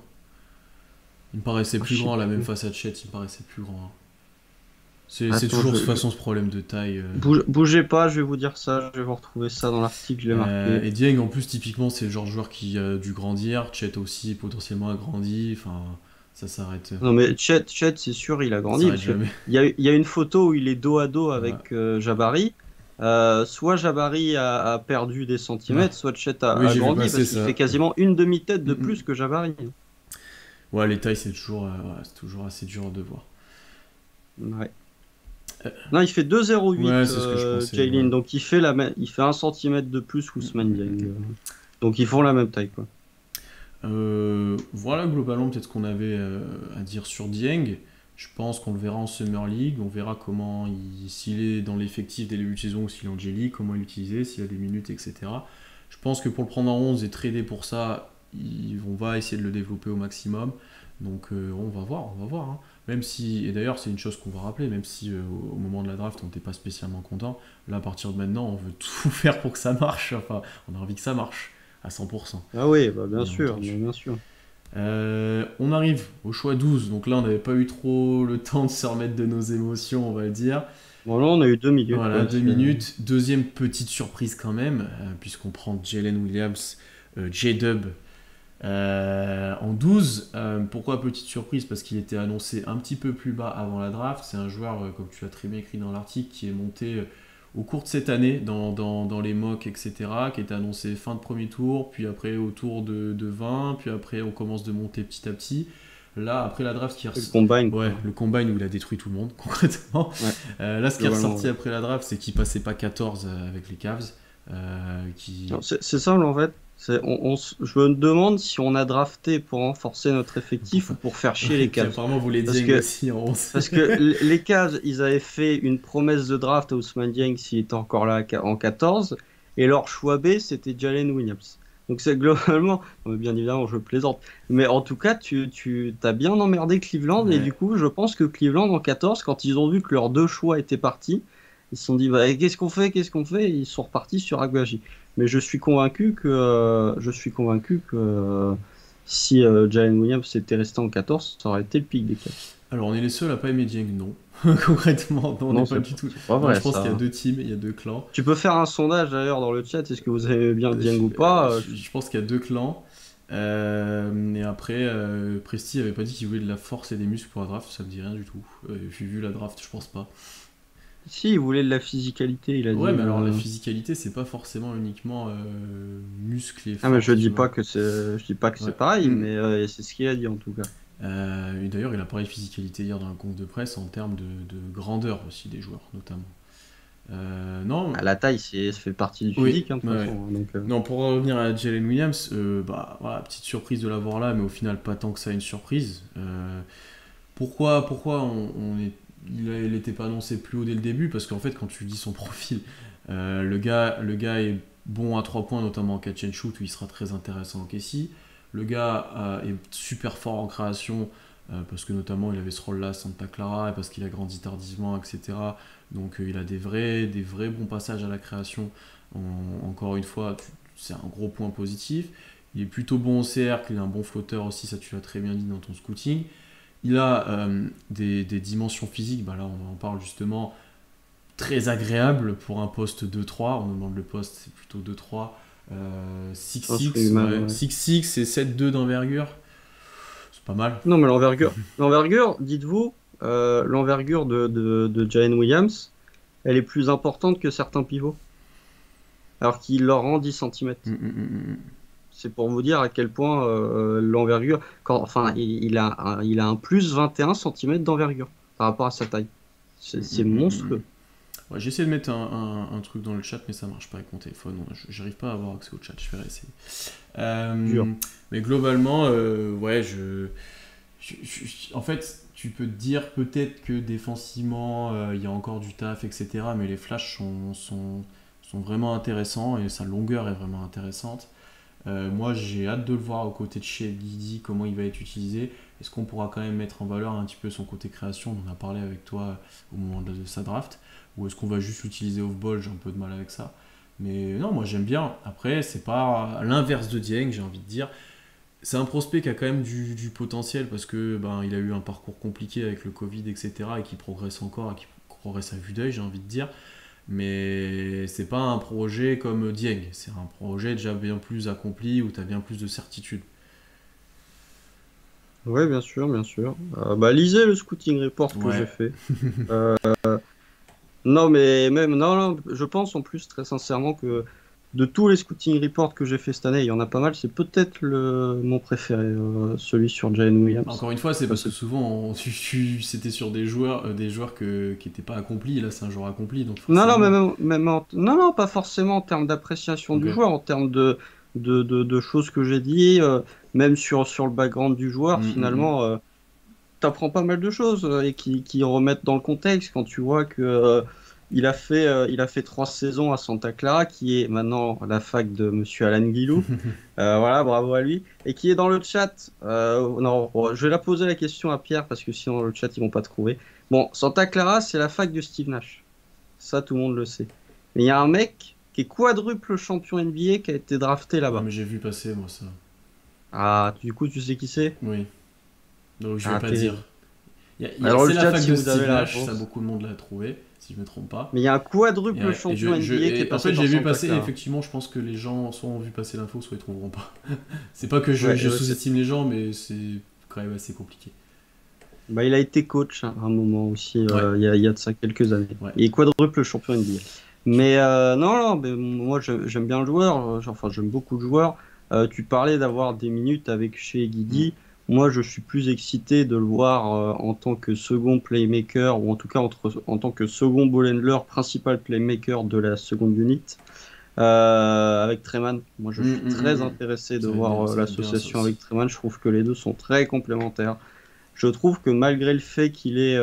Il me paraissait Ah, plus je sais grand, là, même plus. face à Chet, il me paraissait plus grand, hein. C'est Attends, toujours de toute façon ce problème de taille. bougez pas, je vais vous dire ça. Je vais vous retrouver ça dans l'article, je l'ai marqué. Et Dieng, en plus, typiquement, c'est le genre de joueur qui a dû grandir. Chet aussi, potentiellement, a grandi. Enfin, ça s'arrête. Non, mais Chet, c'est sûr, il a Ça grandi s'arrête parce que jamais. il y a une photo où il est dos à dos Voilà. avec Jabari. Soit Jabari a perdu des Ouais. centimètres, soit Chet Oui, a j'ai vu grandi passer parce qu'il ça. fait quasiment une demi-tête Mm, de mm. plus que Jabari. Ouais, les tailles, c'est toujours assez dur de voir. Ouais. Euh, Non, il fait ouais, 2,08 c'est ce que je pensais. Ouais. Jaylin, donc il fait un centimètre de plus Mm, qu'Ousmane mm, Dieng. mm, mm. Donc ils font la même taille, quoi. Voilà globalement peut-être ce qu'on avait à dire sur Dieng. Je pense qu'on le verra en Summer League, on verra s'il est dans l'effectif dès le début de saison ou s'il est en J-League, comment l'utiliser, s'il a des minutes, etc. Je pense que pour le prendre en 11 et trader pour ça, on va essayer de le développer au maximum. Donc on va voir, hein. Même si, et d'ailleurs c'est une chose qu'on va rappeler, même si au moment de la draft on n'était pas spécialement content, là à partir de maintenant on veut tout faire pour que ça marche, enfin on a envie que ça marche à 100%, Ah oui, bah bien bien sûr, entendu. bien sûr. On arrive au choix 12, donc là on n'avait pas eu trop le temps de se remettre de nos émotions, on va dire. Bon, là, on a eu 2 minutes, Voilà, ouais, 2 minutes. Deuxième petite surprise quand même, puisqu'on prend Jalen Williams, J-Dub en 12. Pourquoi petite surprise? Parce qu'il était annoncé un petit peu plus bas avant la draft. C'est un joueur, comme tu l'as très bien écrit dans l'article, qui est monté au cours de cette année dans les mocks, etc., qui était annoncé fin de premier tour, puis après autour de 20, puis après on commence de monter petit à petit. Là, après la draft, le combine, ouais, quoi. le combine où il a détruit tout le monde, concrètement. Ouais, Là, ce qui est globalement, ressorti ouais. après la draft, c'est qu'il passait pas 14 avec les Cavs. Qui... Non, c'est simple en fait. Je me demande si on a drafté pour renforcer notre Pour effectif ou faire... pour faire chier ouais, les puis Cavs. apparemment, vous les Parce Dieng que, aussi en 11. parce que les Cavs, ils avaient fait une promesse de draft à Ousmane Dieng s'il était encore là en 14, et leur choix B, c'était Jalen Williams. Donc c'est globalement, non, mais bien évidemment, je plaisante, mais en tout cas, tu t'as bien emmerdé Cleveland, et du Ouais. coup, je pense que Cleveland en 14, quand ils ont vu que leurs deux choix étaient partis, ils se sont dit, bah, qu'est-ce qu'on fait, qu'est-ce qu'on fait? Et ils sont repartis sur Aguaji. Mais je suis convaincu que si Jalen Williams était resté en 14, ça aurait été le pic des Cavs. Alors, on est les seuls à pas aimer Dieng, non. Concrètement, non, on n'est Non, pas du tout. c'est pas Non, vrai je pense qu'il y a ça. deux teams, il y a deux clans. Tu peux faire un sondage d'ailleurs dans le chat, est-ce que vous aimez bien Euh, Dieng ou euh, pas? je pense qu'il y a deux clans. Et après, Presti avait pas dit qu'il voulait de la force et des muscles pour la draft, ça me dit rien du tout. J'ai vu la draft, je pense pas. Si, il voulait de la physicalité, il a dit. Ouais, mais alors la physicalité, c'est pas forcément uniquement muscles et Ah, mais force, tu vois. je dis pas que Ouais. c'est pareil, Mm. mais c'est ce qu'il a dit en tout cas. Et d'ailleurs, il a parlé de physicalité hier dans la conf de presse en termes de grandeur aussi des joueurs, notamment. Non, Ah, la taille, ça fait partie du oui, physique, hein, de toute ouais. façon, hein, donc, Non, pour revenir à Jalen Williams, bah, voilà, petite surprise de l'avoir là, mais au final, pas tant que ça une surprise. Pourquoi il n'était pas annoncé plus haut dès le début? Parce qu'en fait, quand tu lis son profil, le gars est bon à 3 points, notamment en catch and shoot, où il sera très intéressant en Kessie. Le gars est super fort en création, parce que notamment il avait ce rôle-là à Santa Clara, et parce qu'il a grandi tardivement, etc. Donc il a des vrais bons passages à la création. Encore une fois, c'est un gros point positif. Il est plutôt bon au cercle, il a un bon flotteur aussi, ça tu l'as très bien dit dans ton scouting. Il a des dimensions physiques, bah là on en parle justement, très agréable pour un poste 2-3. On nous demande le poste, c'est plutôt 2-3. construit 6-6, mal, ouais. ouais. 6-6 et 7-2 d'envergure. C'est pas mal. Non, mais l'envergure, dites-vous, l'envergure de Jalen Williams, elle est plus importante que certains pivots, alors qu'il leur rend 10 centimètres. Mm. C'est pour vous dire à quel point l'envergure, enfin, il a un plus 21 centimètres d'envergure par rapport à sa taille. C'est monstrueux. Ouais, j'essaie de mettre un truc dans le chat, mais ça marche pas avec mon téléphone. J'arrive pas à avoir accès au chat, je vais essayer. Dur. Mais globalement, ouais, en fait, tu peux te dire peut-être que défensivement, il y a encore du taf, etc. Mais les flashs sont vraiment intéressants et sa longueur est vraiment intéressante. Moi, j'ai hâte de le voir aux côtés de chez Guidi, comment il va être utilisé. Est-ce qu'on pourra quand même mettre en valeur un petit peu son côté création? On en a parlé avec toi au moment de sa draft. Ou est-ce qu'on va juste l'utiliser off-ball? J'ai un peu de mal avec ça. Mais non, moi j'aime bien. Après, c'est pas à l'inverse de Dieng, j'ai envie de dire. C'est un prospect qui a quand même du potentiel parce que ben, il a eu un parcours compliqué avec le Covid, etc. et qui progresse encore et qui progresse à vue d'œil, j'ai envie de dire. Mais c'est pas un projet comme Dieng. C'est un projet déjà bien plus accompli où tu as bien plus de certitude. Ouais, bien sûr, bien sûr. Bah, lisez le scouting report que j'ai Ouais. fait. Euh, non, mais même, non, non, je pense en plus très sincèrement que de tous les scouting reports que j'ai fait cette année, il y en a pas mal. C'est peut-être mon préféré, celui sur Jalen Williams. Encore une fois, c'est Euh, parce que c'est- souvent c'était sur des joueurs qui n'étaient pas accomplis. Là, c'est un joueur accompli, donc Non, non, mais forcément. non, non, pas forcément en termes d'appréciation Ok. du joueur, en termes de choses que j'ai dit, même sur le background du joueur, Hum, hum, hum. finalement. T'apprends pas mal de choses et qui remettent dans le contexte quand tu vois que il a fait 3 saisons à Santa Clara, qui est maintenant la fac de Monsieur Alan Guilou. Voilà, bravo à lui. Et qui est dans le chat. Non, bon, je vais la poser la question à Pierre parce que sinon dans le chat ils vont pas trouver. Bon, Santa Clara, c'est la fac de Steve Nash. Ça, tout le monde le sait. Mais il y a un mec qui est quadruple champion NBA qui a été drafté Ouais, là-bas. mais j'ai vu passer, moi, ça. Ah, du coup, tu sais qui c'est? Oui. Donc je vais Ah, pas dire. terrible. Alors le C'est la chat, fac si de vous avez Steve la Nash, ça réponse. beaucoup de monde l'a trouvé, si je me trompe pas. Mais il y a un quadruple champion NBA qui est En passé fait, par j'ai vu Santa passer, et Clara. effectivement, je pense que les gens soit ont vu passer l'info, soit ils trouveront pas. C'est pas que Ouais, je sous-estime les gens, mais c'est quand même assez compliqué. bah, il a été coach à un moment aussi, Ouais, il y a de ça quelques années. ouais. Il est quadruple champion NBA. Tu- Mais non, non, mais moi j'aime bien le joueur, enfin j'aime beaucoup le joueur. Tu parlais d'avoir des minutes avec chez Mm. Guidi. Moi je suis plus excité de le voir en tant que second playmaker, ou en tout cas en tant que second ball handler, principal playmaker de la seconde unit. Avec Treman, moi je Mm, suis mm, mm, très mm. intéressé de voir Ça va être bien ça l'association avec aussi. Treman. Je trouve que les deux sont très complémentaires. Je trouve que malgré le fait qu'il est...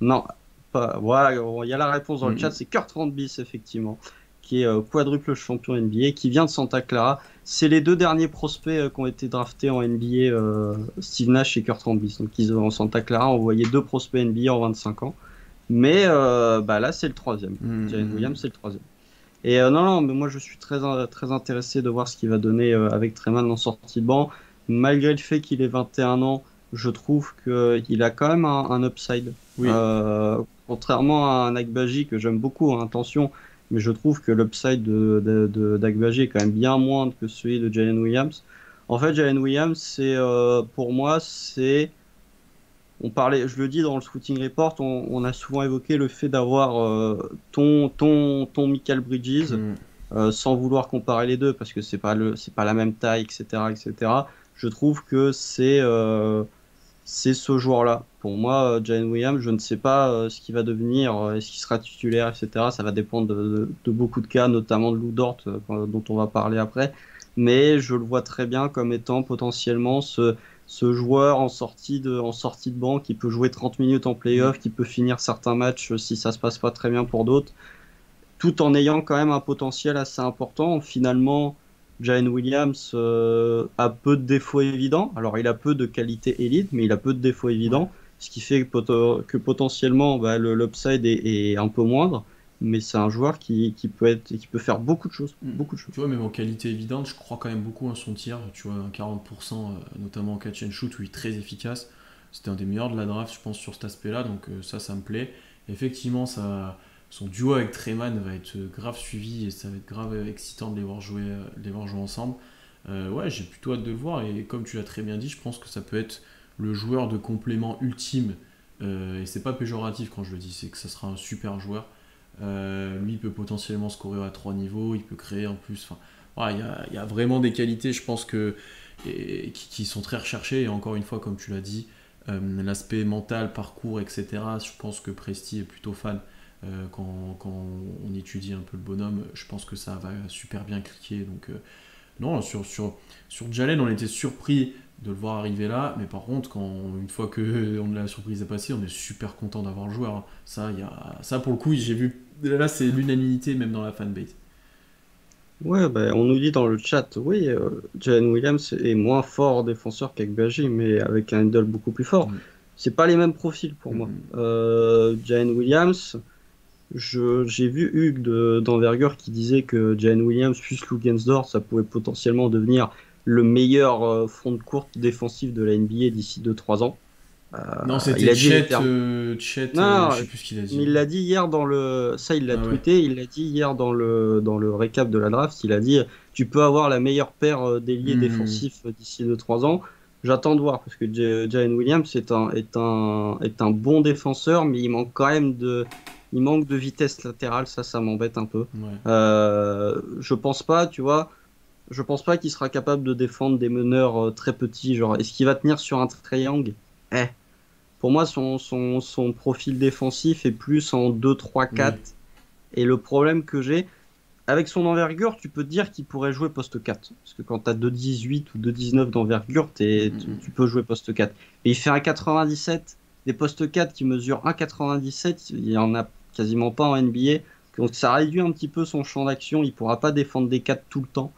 Non, pas... voilà, bon, il y a la réponse dans Mm, le chat, mm. c'est Kurt Rambis, effectivement, qui est quadruple champion NBA, qui vient de Santa Clara. C'est les deux derniers prospects qui ont été draftés en NBA, Steve Nash et Kurt Rambis. Donc ils ont en Santa Clara envoyé deux prospects NBA en 25 ans. Mais bah, là, c'est le troisième. Mm, mm, Jalen mm. Williams, c'est le troisième. Et non, non, mais moi je suis très intéressé de voir ce qu'il va donner avec Treman en sortie de banc. Malgré le fait qu'il ait 21 ans, je trouve qu'il a quand même un upside. Oui. Contrairement à un Agbaji que j'aime beaucoup, hein, attention, mais je trouve que l'upside d'Agbaji est quand même bien moindre que celui de Jalen Williams. En fait, Jalen Williams, pour moi, on parlait, je le dis dans le scouting report, on a souvent évoqué le fait d'avoir ton Michael Bridges, Mm. sans vouloir comparer les deux parce que c'est pas la même taille, etc., etc. Je trouve que c'est ce joueur-là. Pour moi, Jalen Williams, je ne sais pas ce qu'il va devenir, est-ce qu'il sera titulaire, etc. Ça va dépendre de beaucoup de cas, notamment de Lou Dort, dont on va parler après. Mais je le vois très bien comme étant potentiellement ce joueur en sortie de banc qui peut jouer 30 minutes en Mm. playoff, qui peut finir certains matchs si ça se passe pas très bien pour d'autres, tout en ayant quand même un potentiel assez important. Finalement, Jalen Williams a peu de défauts évidents. Alors, il a peu de qualité élite, mais il a peu de défauts Ouais. évidents, ce qui fait que potentiellement, bah, l'upside est un peu moindre. Mais c'est un joueur qui peut faire beaucoup de choses. Mm. Beaucoup de choses. Tu vois, même en qualité évidente, je crois quand même beaucoup à son tir. Tu vois, un 40%, notamment en catch and shoot, où il est très efficace. C'était un des meilleurs de la draft, je pense, sur cet aspect-là. Donc ça me plaît. Effectivement, son duo avec Treman va être grave suivi et ça va être grave excitant de les voir jouer ensemble. Ouais, j'ai plutôt hâte de le voir. Et comme tu l'as très bien dit, je pense que ça peut être le joueur de complément ultime. Et c'est pas péjoratif quand je le dis, c'est que ça sera un super joueur. Lui, il peut potentiellement scorer à 3 niveaux, il peut créer en plus. Enfin, voilà, il y a vraiment des qualités, je pense, qui sont très recherchées. Et encore une fois, comme tu l'as dit, l'aspect mental, parcours, etc., je pense que Presti est plutôt fan. Quand on étudie un peu le bonhomme, je pense que ça va super bien cliquer. Donc, non, sur Jalen, on était surpris de le voir arriver là, mais par contre, une fois que la surprise est passée, on est super content d'avoir le joueur, hein. Ça, pour le coup, j'ai vu. Là, c'est l'unanimité, même dans la fanbase. Ouais, bah, on nous dit dans le chat, oui, Jalen Williams est moins fort défenseur qu'Agbaji, mais avec un handle beaucoup plus fort. Mm, C'est pas les mêmes profils pour mm, moi. mm. Jalen Williams, j'ai vu Hugues d'Envergure qui disait que Jalen Williams plus Lugensdorf, ça pouvait potentiellement devenir le meilleur front de courte défensif de la NBA d'ici 2-3 ans. Non, Il c'était a dit les Chet, termes. Chet, Non, je non, sais plus ce qu'il a mais dit. il l'a dit hier dans le. Ça, il l'a Ah ouais. tweeté. Il l'a dit hier dans le récap de la draft. Il a dit tu peux avoir la meilleure paire d'ailiers Hmm, défensifs d'ici 2-3 ans. J'attends de voir parce que Jalen Williams est un bon défenseur, mais il manque de vitesse latérale. Ça m'embête un peu. ouais. Je pense pas, tu vois. Je pense pas qu'il sera capable de défendre des meneurs très petits. Genre, est-ce qu'il va tenir sur un triangle? Eh. Pour moi, son profil défensif est plus en 2-3-4. Oui. Et le problème que j'ai, avec son envergure, tu peux te dire qu'il pourrait jouer poste 4. Parce que quand tu as 2,18 ou 2,19 d'envergure, Hmm, tu peux jouer poste 4. Et il fait un 97. Des postes 4 qui mesurent 1,97, il n'y en a quasiment pas en NBA. Donc ça réduit un petit peu son champ d'action. Il ne pourra pas défendre des 4 tout le temps.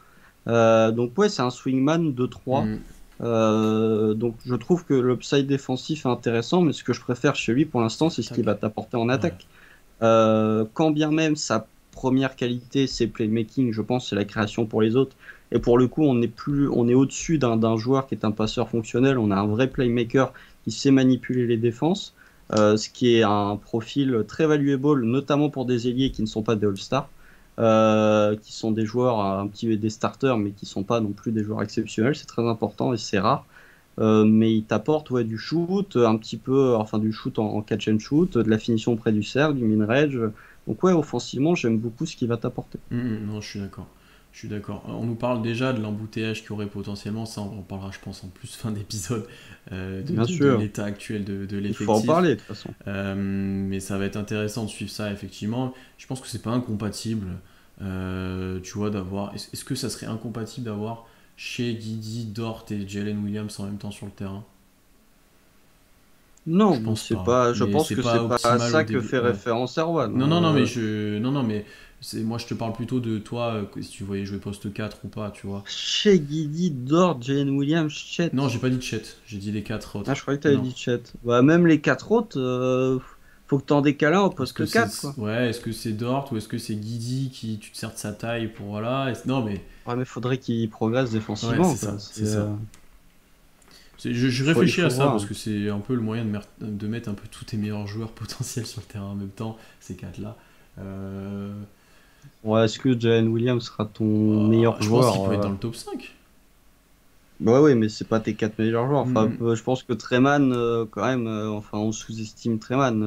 Donc ouais, c'est un swingman de 3. hmm. Donc je trouve que l'upside défensif est intéressant, mais ce que je préfère chez lui pour l'instant, c'est ce qu'il Tac. va t'apporter en Ouais. attaque. Quand bien même sa première qualité, c'est playmaking, je pense, c'est la création pour les autres. Et pour le coup, on est au-dessus d'un joueur qui est un passeur fonctionnel. On a un vrai playmaker qui sait manipuler les défenses, ce qui est un profil très valuable, notamment pour des ailiers qui ne sont pas des All-Stars, qui sont des joueurs un petit des starters, mais qui sont pas non plus des joueurs exceptionnels. C'est très important et c'est rare. Mais il t'apporte ouais, du shoot, un petit peu, enfin du shoot en catch and shoot, de la finition près du cercle, du min-range. Donc ouais, offensivement, j'aime beaucoup ce qu'il va t'apporter. Non, je suis d'accord. Je suis d'accord. On nous parle déjà de l'embouteillage qu'il y aurait potentiellement, ça on en parlera je pense en plus fin d'épisode, Bien de sûr, l'état actuel de il faut en l'effectif. parler de toute façon. Mais ça va être intéressant de suivre ça effectivement. Je pense que c'est pas incompatible, tu vois, d'avoir. Est-ce que ça serait incompatible d'avoir chez Guidi, Dort et Jalen Williams en même temps sur le terrain? Non, Je mais pense pas. je Mais pense c'est que c'est pas pas à optimal au ça que début. fait Ouais. référence Erwan. Non, mais moi je te parle plutôt de toi, si tu voyais jouer poste 4 ou pas, tu vois. Chez Guidi, Dort, Jalen Williams, Chet. Non, j'ai pas dit Chet, j'ai dit les 4 Ah, je autres. croyais que t'avais Non. dit Chet. Bah, même les quatre autres, faut que t'en décales un au Est-ce que poste 4 quoi. est-ce que c'est Dort ou est-ce que c'est Guidi qui tu te sers de sa taille pour voilà. Non mais Ouais, mais faudrait qu'il progresse ouais, défensivement, quoi. c'est ça. Je Il réfléchis à faut ça voir. parce que c'est un peu le moyen de mettre un peu tous tes meilleurs joueurs potentiels sur le terrain en même temps, ces 4 là. Ouais, est-ce que Jalen Williams sera ton meilleur Je pense qu'il joueur? peut être dans le top 5. Ouais, ouais, mais c'est pas tes quatre meilleurs joueurs. Enfin, Mm, je pense que Treman, quand même, enfin, on sous-estime Treman.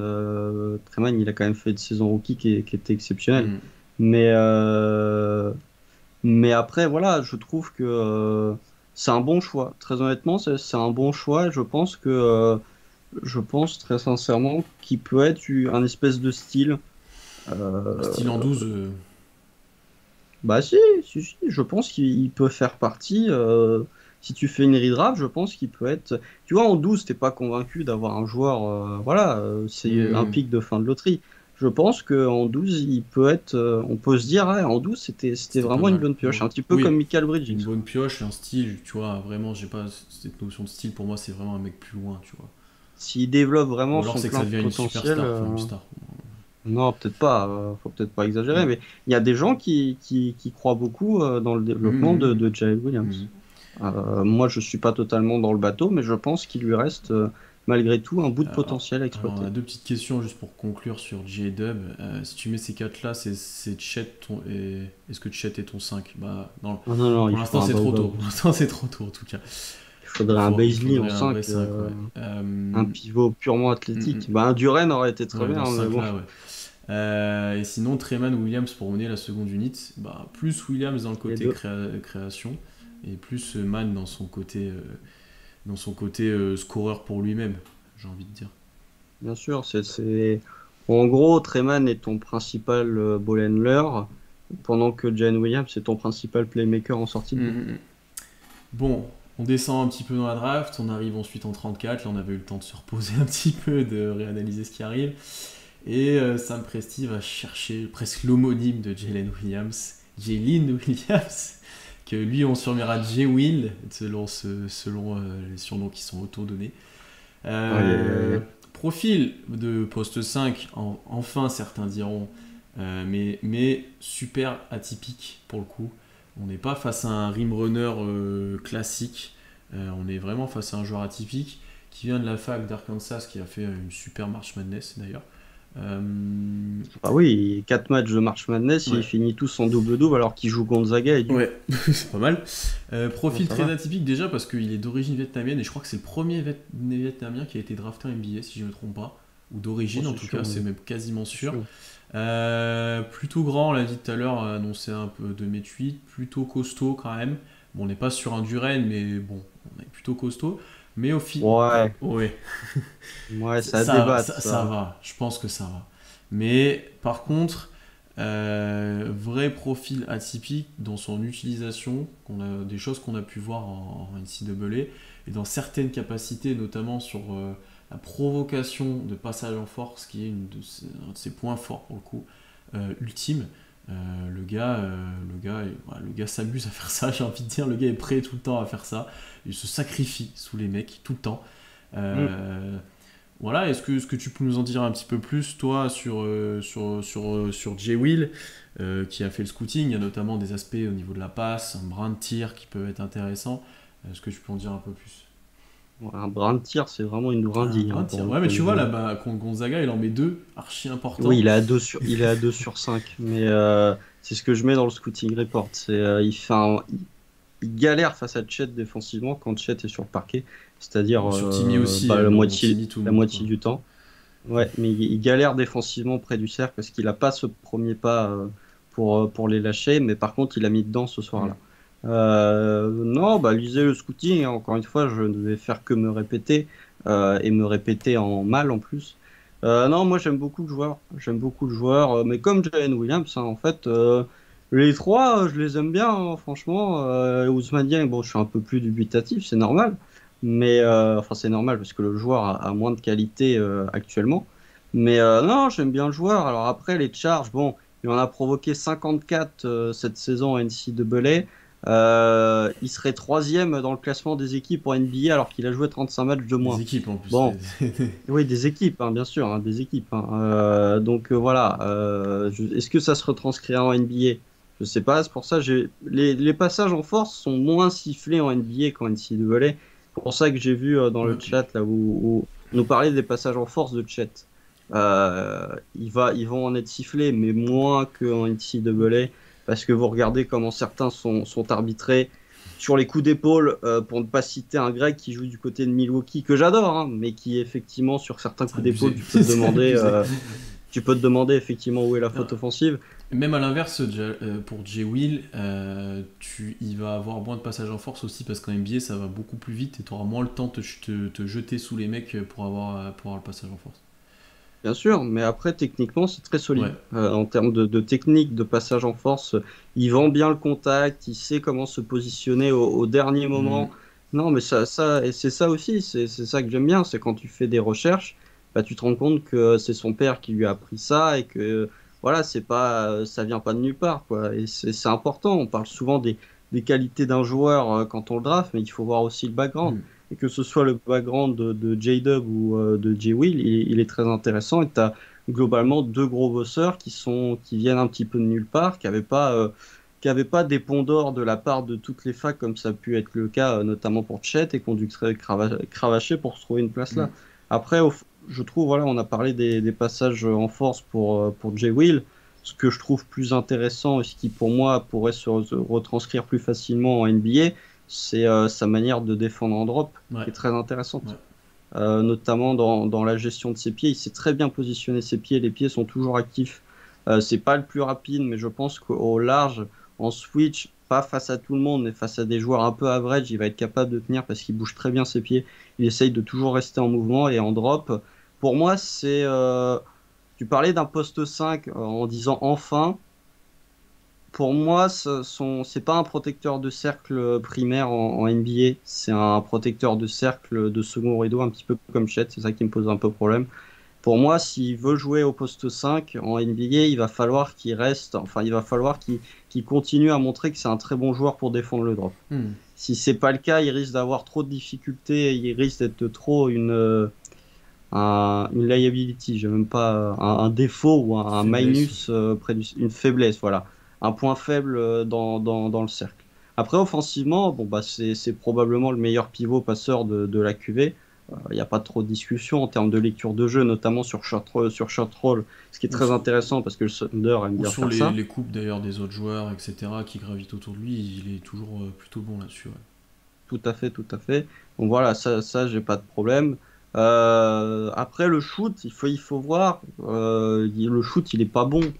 Treman, il a quand même fait une saison rookie qui était exceptionnelle. mm. Mais, mais après, voilà, je trouve que c'est un bon choix. Très honnêtement, c'est un bon choix. Je pense très sincèrement qu'il peut être un espèce de style. Style en Euh, 12. Bah si, je pense qu'il peut faire partie. Si tu fais une redraft, je pense qu'il peut être. Tu vois, en 12 t'es pas convaincu d'avoir un joueur. Voilà, c'est un Mm. pic de fin de loterie. Je pense qu'en 12 il peut être. On peut se dire, ouais, en 12 c'était C'était pas vraiment une mal. bonne Ouais. pioche. Un petit peu comme Oui, Michael Bridges. une bonne pioche, un style, tu vois, vraiment, j'ai pas cette notion de style, pour moi, c'est vraiment un mec plus loin, tu vois. S'il développe Ou vraiment alors son c'est que ça plein devient une potentiel. superstar, enfin une star. Non, peut-être pas. Faut peut-être pas exagérer, Mm. mais il y a des gens qui croient beaucoup dans le développement Mm, de Jalen mm, Williams. mm. Moi, je suis pas totalement dans le bateau, mais je pense qu'il lui reste malgré tout un bout de Alors, potentiel à alors, on exploiter. a deux petites questions juste pour conclure sur J-Dub. Si tu mets ces quatre là, c'est Chet est-ce que Chet est ton 5? Bah, non. Non, non, non, Pour il faut l'instant, un c'est trop tôt. baobab. Pour l'instant, c'est trop tôt en tout cas. Il faudrait un Il Bazley en faudrait un vrai 5, 5, ouais. un pivot purement athlétique. Bah, un Duren aurait été très Ouais, dans bien, ce mais 5 bon. là, ouais. Et sinon, Treman Williams pour mener la seconde unit, bah, plus Williams dans le Les côté deux. création et plus Man dans son côté scoreur pour lui-même, j'ai envie de dire. Bien sûr, En gros, Treman est ton principal ball handler, pendant que Jalen Williams est ton principal playmaker en sortie de Mm, banc. mm, mm. Bon, on descend un petit peu dans la draft, on arrive ensuite en 34, là on avait eu le temps de se reposer un petit peu, de réanalyser ce qui arrive. Et Sam Presti va chercher presque l'homonyme de Jalen Williams, Jalen Williams, que lui on surnommera J-Will, selon les surnoms qui sont auto-donnés. Aïe, aïe, aïe. Profil de poste 5, enfin certains diront, mais super atypique pour le coup. On n'est pas face à un rim runner classique, on est vraiment face à un joueur atypique qui vient de la fac d'Arkansas, qui a fait une super March Madness d'ailleurs. Euh, Bah oui, 4 matchs de March Madness, il ouais, finit tous en double-double alors qu'il joue Gonzaga et du. ouais, c'est pas mal. Bon, Profil ça très va. atypique déjà parce qu'il est d'origine vietnamienne et je crois que c'est le premier vietnamien qui a été drafté en NBA si je ne me trompe pas, ou Oh, d'origine en c'est tout sûr, cas, c'est oui. même quasiment C'est sûr. sûr. Plutôt grand, on l'a dit tout à l'heure, annoncé un peu de m 8, plutôt costaud quand même. Bon, on n'est pas sur un Duren, mais bon, on est plutôt costaud. Mais au final, Ouais, ouais, ouais, ça a ça, débattre, ça ça. va, je pense que ça va. Mais par contre, vrai profil atypique dans son utilisation, des choses qu'on a pu voir en NCAA, et dans certaines capacités, notamment sur la provocation de passage en force, qui est un de ses points forts pour le coup, ultime. Le gars s'amuse à faire ça, j'ai envie de dire. Le gars est prêt tout le temps à faire ça. Il se sacrifie sous les mecs tout le temps. Hmm. Euh, voilà, est-ce que tu peux nous en dire un petit peu plus, toi, sur Jay Will, qui a fait le scouting? Il y a notamment des aspects au niveau de la passe, un brin de tir qui peuvent être intéressants. Est-ce que tu peux en dire un peu plus? Ouais, un brin de tir, c'est vraiment une Un brindille brin hein, de tir. pour le Ouais, mais tu vois, coup. là-bas, contre Gonzaga, il en met deux, archi Oui, important. il est à 2 sur 5, mais c'est ce que je mets dans le scouting report. Il galère face à Chet défensivement quand Chet est sur le parquet, c'est-à-dire Sur Timmy aussi, bah, mais bon, Timmy tout le la monde, quoi. moitié du temps. Ouais, mais il galère défensivement près du cercle parce qu'il n'a pas ce premier pas pour les lâcher, mais par contre, il a mis dedans ce Mm. soir-là. Non, bah, lisez le scouting, hein. Encore une fois, je ne vais faire que me répéter et me répéter en mal en plus. Non, moi j'aime beaucoup le joueur. J'aime beaucoup le joueur, mais comme Jalen Williams, hein, en fait, les trois, je les aime bien, hein, franchement. Ousmane Dieng, bon, je suis un peu plus dubitatif, c'est normal. Mais enfin, c'est normal parce que le joueur a moins de qualité actuellement. Mais non, j'aime bien le joueur. Alors après, les charges, bon, il en a provoqué 54 cette saison en NCAA. Il serait troisième dans le classement des équipes en NBA alors qu'il a joué 35 matchs de Des moins. équipes en plus. Bon, oui, des équipes, hein, bien sûr, hein, des équipes. Hein. Donc voilà, est-ce que ça se retranscrira en NBA? Je sais pas, c'est pour ça les passages en force sont moins sifflés en NBA qu'en NCAA. C'est pour ça que j'ai vu dans le Ok. chat là où on nous parlait des passages en force de chat. Ils vont en être sifflés, mais moins qu'en NCAA, parce que vous regardez comment certains sont arbitrés sur les coups d'épaule, pour ne pas citer un grec qui joue du côté de Milwaukee, que j'adore, hein, mais qui effectivement sur certains C'est coups d'épaule, abusé. C'est abusé. tu peux te demander effectivement où est la Non. faute offensive. Même à l'inverse, pour Jay Will, il va avoir moins de passages en force aussi parce qu'en NBA ça va beaucoup plus vite et tu auras moins le temps de te jeter sous les mecs pour avoir le passage en force. Bien sûr, mais après, techniquement, c'est très Ouais. solide. En termes de technique, de passage en force, il vend bien le contact, il sait comment se positionner au dernier Mm. moment. Non, mais et c'est ça aussi, c'est ça que j'aime bien, c'est quand tu fais des recherches, bah, tu te rends compte que c'est son père qui lui a appris ça et que voilà, c'est pas, ça vient pas de nulle part, quoi. Et c'est important. On parle souvent des qualités d'un joueur quand on le draft, mais il faut voir aussi le background. Mm. Et que ce soit le background de J-Dub ou de J-Will, il est très intéressant. Et tu as globalement deux gros bosseurs qui viennent un petit peu de nulle part, qui avaient pas des ponts d'or de la part de toutes les facs, comme ça a pu être le cas, notamment pour Chet, et qui ont dû cravacher pour se trouver une place là. Mm. Après, je trouve, voilà, on a parlé des passages en force pour J-Will. Ce que je trouve plus intéressant et ce qui, pour moi, pourrait se retranscrire plus facilement en NBA, c'est sa manière de défendre en drop, Ouais. qui est très Ouais. intéressante. Notamment dans la gestion de ses pieds. Il sait très bien positionner ses pieds, les pieds sont toujours actifs. C'est pas le plus rapide, mais je pense qu'au large, en switch, pas face à tout le monde, mais face à des joueurs un peu average, il va être capable de tenir parce qu'il bouge très bien ses pieds. Il essaye de toujours rester en mouvement et en drop. Pour moi, tu parlais d'un poste 5 en disant enfin. Pour moi, c'est pas un protecteur de cercle primaire en NBA, c'est un protecteur de cercle de second rideau, un petit peu comme Chet, c'est ça qui me pose un peu problème. Pour moi, s'il veut jouer au poste 5 en NBA, il va falloir qu'il reste, enfin, il va falloir qu'il continue à montrer que c'est un très bon joueur pour défendre le drop. Hmm. Si c'est pas le cas, il risque d'avoir trop de difficultés, il risque d'être trop une liability, j'ai même pas un défaut ou un Faiblesse. minus une faiblesse, voilà, un point faible dans le cercle. Après, offensivement, bon bah c'est probablement le meilleur pivot passeur de la QV. Il n'y a pas trop de discussion en termes de lecture de jeu, notamment sur short roll, ce qui est Ou très sur, intéressant parce que le Thunder aime ou bien sur faire ça. les coupes d'ailleurs des autres joueurs, etc., qui gravitent autour de lui, il est toujours plutôt bon là-dessus. Ouais. Tout à fait, tout à fait. Donc voilà, ça j'ai pas de problème. Après le shoot, il faut voir. Le shoot, il est pas bon.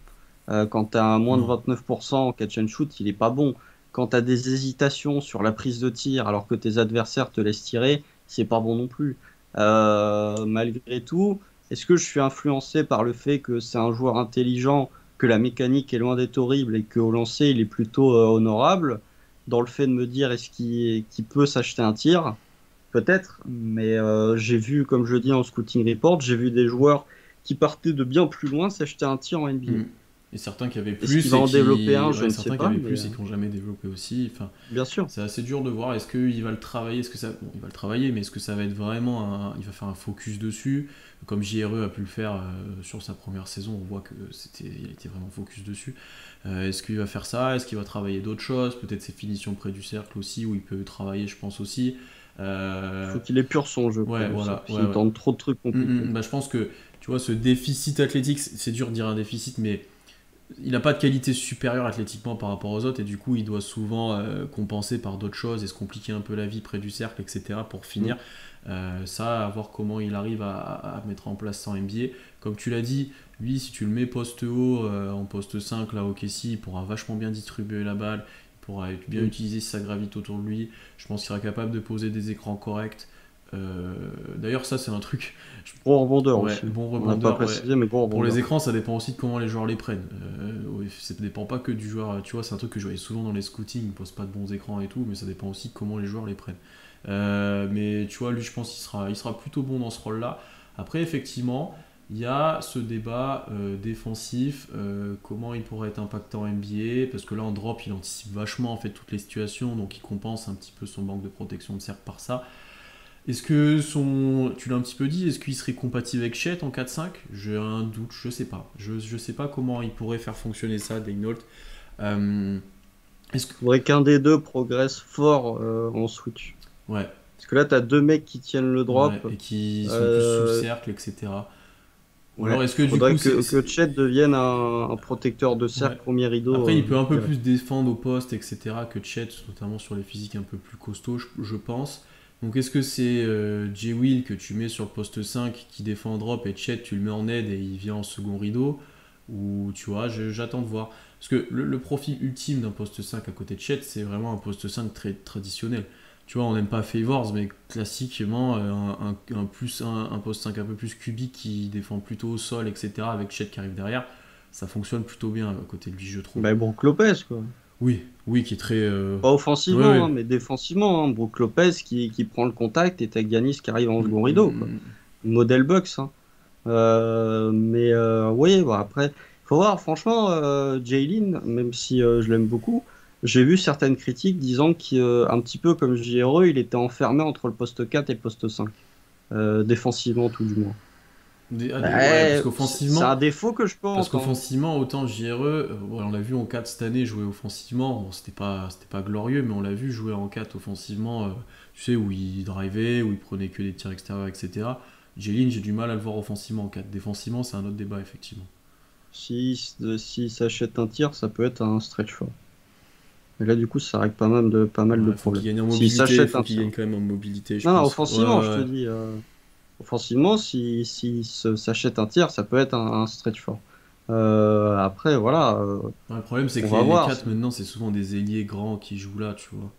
Quand tu as moins de Non. 29% en catch and shoot, il est pas bon. Quand tu as des hésitations sur la prise de tir alors que tes adversaires te laissent tirer, c'est pas bon non plus. Malgré tout, est-ce que je suis influencé par le fait que c'est un joueur intelligent, que la mécanique est loin d'être horrible et qu'au lancer, il est plutôt honorable, dans le fait de me dire est-ce qu'il peut s'acheter un tir? Peut-être, mais j'ai vu, comme je dis en scouting report, j'ai vu des joueurs qui partaient de bien plus loin s'acheter un tir en NBA. Hmm. Et certains qui avaient Est-ce qu'il plus va et en développer qui. un? Je Ouais, ne sais certains qui pas, avaient mais plus et qui n'ont jamais développé aussi. Enfin, bien sûr. c'est assez dur de voir. Est-ce qu'il va le travailler? Est-ce que ça. Bon, il va le travailler, mais est-ce que ça va être vraiment un. Il va faire un focus dessus? Comme JRE a pu le faire sur sa première saison, on voit que il était vraiment focus dessus. Est-ce qu'il va faire ça? Est-ce qu'il va travailler d'autres choses? Peut-être ses finitions près du cercle aussi, où il peut travailler, je pense aussi. Il Euh, faut qu'il épure son jeu près Ouais, du cercle. voilà. Ouais, Il ouais. tente trop de trucs compliqués. Bah, je pense que, tu vois, ce déficit athlétique, c'est dur de dire un déficit, mais il n'a pas de qualité supérieure athlétiquement par rapport aux autres, et du coup, il doit souvent compenser par d'autres choses et se compliquer un peu la vie près du cercle, etc. pour Mm. finir. Ça, à voir comment il arrive à mettre en place ça en NBA. Comme tu l'as dit, lui, si tu le mets poste haut, en poste 5, là, au Kessie, il pourra vachement bien distribuer la balle, il pourra bien Mm. utiliser si ça gravite autour de lui. Je pense qu'il sera capable de poser des écrans corrects. D'ailleurs, ça, c'est un truc. Gros rebondeur Ouais, aussi. bon On n'a pas rebondeur, ouais. précisé, mais gros Pour les rebondeur. écrans, ça dépend aussi de comment les joueurs les prennent. Ouais, ça dépend pas que du joueur. Tu vois, c'est un truc que je voyais souvent dans les scootings, ils posent pas de bons écrans et tout, mais ça dépend aussi de comment les joueurs les prennent. Mais tu vois, lui, je pense qu'il sera plutôt bon dans ce rôle-là. Après, effectivement, il y a ce débat défensif, comment il pourrait être impactant en NBA, parce que là, en drop, il anticipe vachement en fait toutes les situations, donc il compense un petit peu son manque de protection de cercle par ça. Est-ce que tu l'as un petit peu dit, est-ce qu'il serait compatible avec Chet en 4-5? J'ai un doute, je sais pas. Je sais pas comment il pourrait faire fonctionner ça, Daynault. Euh, est-ce que... Il faudrait qu'un des deux progresse fort en switch. Ouais, Parce que là, tu as deux mecs qui tiennent le ouais, drop. et qui sont plus sous Euh, cercle, etc. Ou alors ouais. est-ce que du Faudrait coup que Chet devienne un protecteur de Ouais. cercle premier rideau Après, il peut un peu direct. plus défendre au poste, etc. que Chet, notamment sur les physiques un peu plus costauds, je pense. Donc est-ce que c'est Jay Will que tu mets sur le poste 5 qui défend en drop et Chet tu le mets en aide et il vient en second rideau? Ou tu vois, j'attends de voir. Parce que le profil ultime d'un poste 5 à côté de Chet, c'est vraiment un poste 5 très traditionnel. Tu vois, on n'aime pas Favors, mais classiquement, un poste 5 un peu plus cubique qui défend plutôt au sol, etc. avec Chet qui arrive derrière, ça fonctionne plutôt bien à côté de lui, je trouve. Ben, Brook Lopez, quoi. Oui, oui, qui est très. Pas Ouais, offensivement, ouais. hein, mais défensivement. Hein. Brook Lopez qui prend le contact et t'as Giannis qui arrive en Mm, second rideau, quoi. mm, Modèle Bucks. Hein. Mais oui, bon, après, faut voir, franchement, Jalen, même si je l'aime beaucoup, j'ai vu certaines critiques disant qu'un petit peu comme JRE, il était enfermé entre le poste 4 et le poste 5, défensivement tout du moins. Ouais, parce C'est un qu'offensivement, défaut que je parce pense. Hein. qu'offensivement, autant JRE, on l'a vu en 4 cette année jouer offensivement. Bon, c'était pas glorieux, mais on l'a vu jouer en 4 offensivement, tu sais, où il drivait, où il prenait que des tirs extérieurs, etc. Jalen, j'ai du mal à le voir offensivement en 4. Défensivement, c'est un autre débat, effectivement. Si s'achète un tir, ça peut être un stretch four. Et là, du coup, ça règle pas mal de Ouais, faut qu'il problèmes. gagne en S'il mobilité, s'achète faut un qu'il tir. gagne quand même en mobilité, je Non, non, pense. Ouais, offensivement, je te ouais. dis. Offensivement, si s'achète un tir, ça peut être un stretch four. Après, voilà, Ouais, le problème, c'est on que va les voir. 4 maintenant, c'est souvent des ailiers grands qui jouent là, tu vois.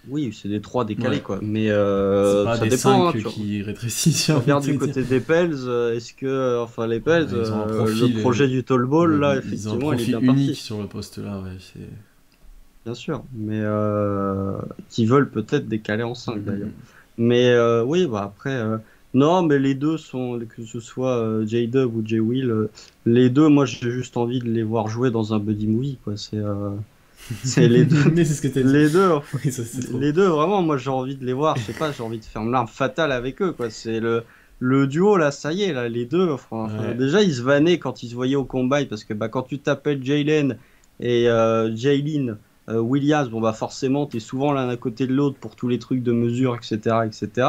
Oui, c'est des trois décalés, Ouais. quoi. Mais C'est pas ça des dépend. 5 Hein, qui rétrécissent, j'ai tu envie de regardes te du dire. côté des Pels, est-ce que, enfin, les Pels, Ils ont un le profil, projet du tall ball, ouais, là, ils ont un effectivement, il est profil bien unique parti. sur le poste là, ouais. Bien sûr. Mais qui veulent peut-être décaler en 5 d'ailleurs. Mm. Mais oui, bah après, Non, mais les deux sont, que ce soit J-Dub ou J-Will, les deux, moi j'ai juste envie de les voir jouer dans un buddy movie, quoi. C'est les deux. Mais c'est ce que t'as dit. Les deux, enfin, Oui, ça c'est trop. les deux, vraiment, moi j'ai envie de les voir, je sais pas, j'ai envie de faire une larme fatale avec eux, quoi. C'est le duo, là, ça y est, là, les deux, Ouais. déjà ils se vannaient quand ils se voyaient au combat, parce que bah, quand tu t'appelles Jalen et Jaylin Williams, bon bah forcément, t'es souvent l'un à côté de l'autre pour tous les trucs de mesure, etc., etc.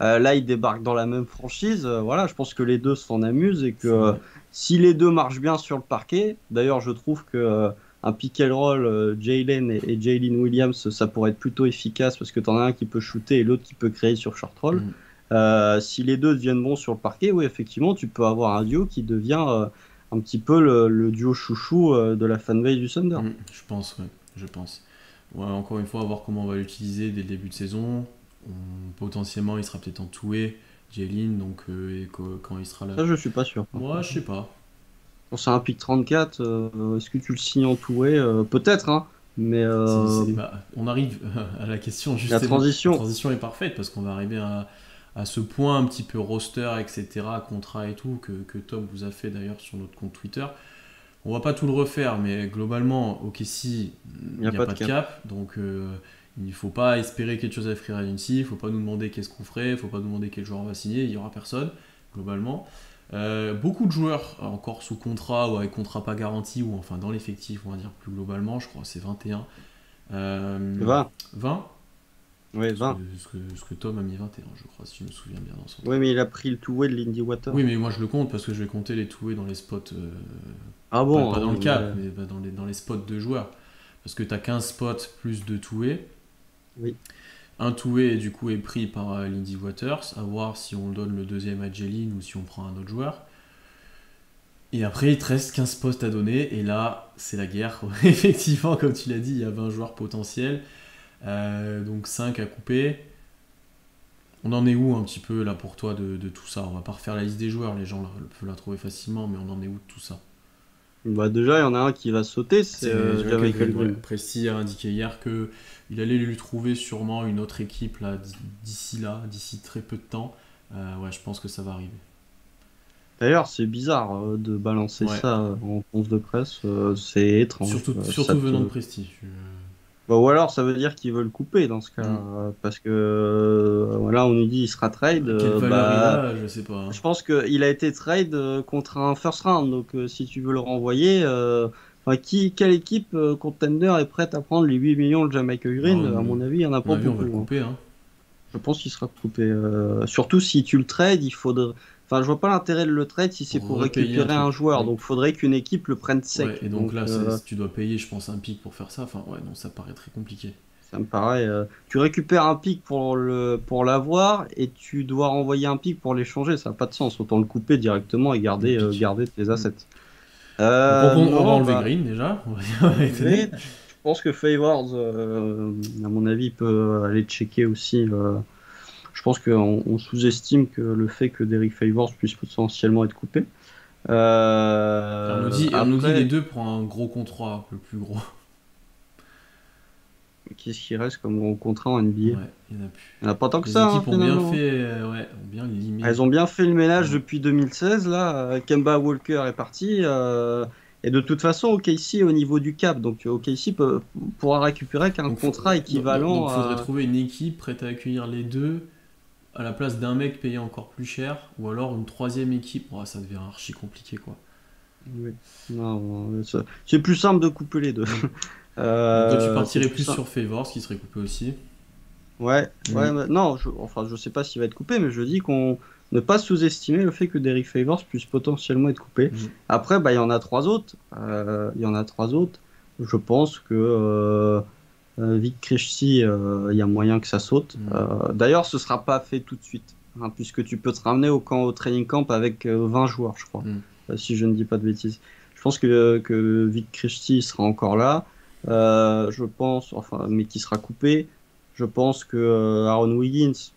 Là, ils débarquent dans la même franchise, voilà, je pense que les deux s'en amusent et que C'est vrai. si les deux marchent bien sur le parquet, d'ailleurs, je trouve que un pick and roll, Jalen et Jalen Williams, ça pourrait être plutôt efficace parce que tu en as un qui peut shooter et l'autre qui peut créer sur short roll. Mm. Si les deux deviennent bons sur le parquet, oui, effectivement, tu peux avoir un duo qui devient un petit peu le duo chouchou de la fanbase du Thunder. Je pense, ouais, je pense. Ouais, encore une fois, à voir comment on va l'utiliser dès le début de saison. Potentiellement, il sera peut-être en two-way, Jalen, donc quand il sera là. Ça, je suis pas sûr. Moi, je sais pas. Quand c'est un pick 34, est-ce que tu le signes en two-way peut-être, hein, mais Bah, on arrive à la question la justement. La transition. transition est parfaite parce qu'on va arriver à ce point un petit peu roster, etc., contrat et tout, que Tom vous a fait d'ailleurs sur notre compte Twitter. On va pas tout le refaire, mais globalement, OKC, il n'y a pas de cap. Donc il ne faut pas espérer quelque chose à Free Agency, il ne faut pas nous demander qu'est-ce qu'on ferait, il ne faut pas nous demander quel joueur on va signer, il n'y aura personne, globalement. Beaucoup de joueurs encore sous contrat ou avec contrat pas garanti, ou enfin dans l'effectif, on va dire plus globalement, je crois que c'est 21. 20. 20 Oui, 20. ce que Tom a mis 21, je crois, si je me souviens bien dans son Oui, mais il a pris le two-way de Lindy Water. Oui, mais moi je le compte parce que je vais compter les two dans les spots, Ah bon, pas dans le oui, cap, mais dans les spots de joueurs. Parce que tu as 15 spots plus 2 two oui. Un two-way du coup est pris par Lindy Waters, à voir si on donne le deuxième à Jeline ou si on prend un autre joueur. Et après il te reste 15 postes à donner, et là c'est la guerre. Effectivement, comme tu l'as dit, il y a 20 joueurs potentiels, donc 5 à couper. On en est où un petit peu là pour toi de tout ça? On va pas refaire la liste des joueurs, les gens peuvent la trouver facilement, mais on en est où de tout ça? Bah déjà, il y en a un qui va sauter, c'est Michael Green. Presti a indiqué hier que il allait lui trouver sûrement une autre équipe d'ici très peu de temps. Ouais, je pense que ça va arriver. D'ailleurs, c'est bizarre de balancer ça en conférence de presse, c'est étrange. Surtout venant de Presti. Bah, ou alors, ça veut dire qu'ils veulent couper dans ce cas, parce que voilà, on nous dit il sera trade. Quelle valeur il a, je sais pas. Hein. Je pense qu'il a été trade contre un first round, donc si tu veux le renvoyer, quelle équipe contender est prête à prendre les 8 millions de Jamaica Green? À mon avis, il n'y en a pas beaucoup. On va le couper, hein. Je pense qu'il sera coupé. Surtout si tu le trades, il faudrait. Enfin, je vois pas l'intérêt de le trade si c'est pour récupérer un joueur. Donc, il faudrait qu'une équipe le prenne sec. Ouais, et donc là, tu dois payer, je pense, un pic pour faire ça. Enfin, ouais, non, ça paraît très compliqué. Ça me paraît. Tu récupères un pic pour l'avoir et tu dois renvoyer un pic pour l'échanger. Ça n'a pas de sens. Autant le couper directement et garder tes assets. On va enlever Green déjà. Je pense que Favors, à mon avis, peut aller checker aussi. Je pense qu'on sous-estime que le fait que Derrick Favors puisse potentiellement être coupé. On nous dit les deux prend un gros contrat, le plus gros. Qu'est-ce qui reste comme gros contrat en NBA? Ouais, il n'y en a plus. Il n'y en a pas tant que ça. Les équipes ont bien fait, bien limité. Elles ont bien fait le ménage depuis 2016. Là, Kemba Walker est parti. Et de toute façon, OKC au niveau du cap. Donc OKC pourra récupérer qu'un contrat équivalent. Donc il faudrait trouver une équipe prête à accueillir les deux à la place d'un mec payé encore plus cher, ou alors une troisième équipe. Ça devient archi compliqué, quoi. Oui. Non, c'est plus simple de couper les deux. Toi, tu partirais plus sur Favors, qui serait coupé aussi. Ouais, non, je sais pas s'il va être coupé, mais je dis qu'on ne pas sous-estimer le fait que Derrick Favors puisse potentiellement être coupé. Après, il y en a 3 autres. Je pense que Vic Krejci, il y a moyen que ça saute. D'ailleurs, ce sera pas fait tout de suite, hein, puisque tu peux te ramener au training camp avec 20 joueurs, je crois, si je ne dis pas de bêtises. Je pense que Vic Krejci sera encore là. Je pense, mais qui sera coupé. Je pense que Aaron Wiggins,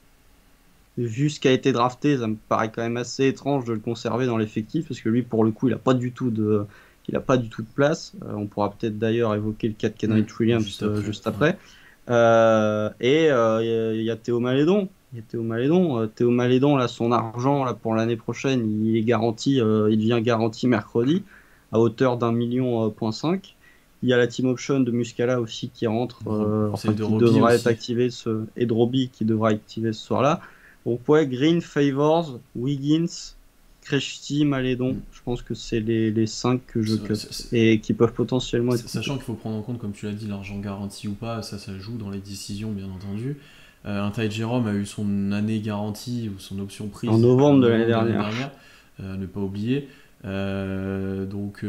vu ce qui a été drafté, ça me paraît quand même assez étrange de le conserver dans l'effectif, parce que lui, pour le coup, il n'a pas du tout de place. On pourra peut-être d'ailleurs évoquer le cas de Kenrich Williams juste après. Et il y a Théo Malédon, Il y a Théo Malédon. Théo Malédon, là, son argent là, pour l'année prochaine, il est garanti, il devient garanti mercredi à hauteur d'1,5 million. Il y a la team option de Muscala aussi qui rentre, Celle de qui Robbie devra aussi. être activée et de Robbie qui devra activer ce soir-là. Donc ouais, Green, Favors, Wiggins, Krejci, Malédon. Je pense que c'est les 5 que je cut et qui peuvent potentiellement être. Sachant qu'il faut prendre en compte, comme tu l'as dit, l'argent garanti ou pas, ça joue dans les décisions, bien entendu. Un Ty Jerome a eu son année garantie ou son option prise En novembre de l'année dernière. Ne pas oublier. Donc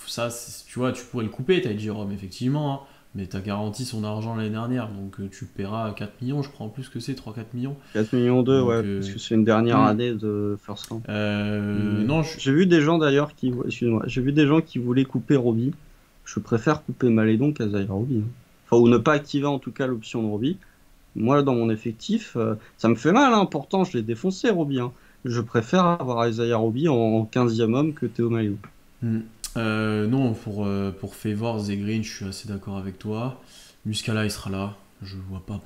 ça, tu vois, tu pourrais le couper, Ty Jerome, effectivement, hein, mais tu as garanti son argent l'année dernière, donc tu paieras 4 millions, je crois en plus que c'est 3-4 millions. 4 millions 2, ouais, parce que c'est une dernière année de first round. Non, j'ai vu des gens d'ailleurs j'ai vu des gens qui voulaient couper Robbie. Je préfère couper Malédon qu'Isaiah Robbie. Hein. Enfin, ou ne pas activer en tout cas l'option de Robbie. Moi, dans mon effectif, ça me fait mal, hein. Pourtant je l'ai défoncé Robbie. Hein. Je préfère avoir Isaiah Robbie en 15e homme que Théo Malédon. Non, pour Favors et Green, je suis assez d'accord avec toi. Muscala, il sera là. Je vois pas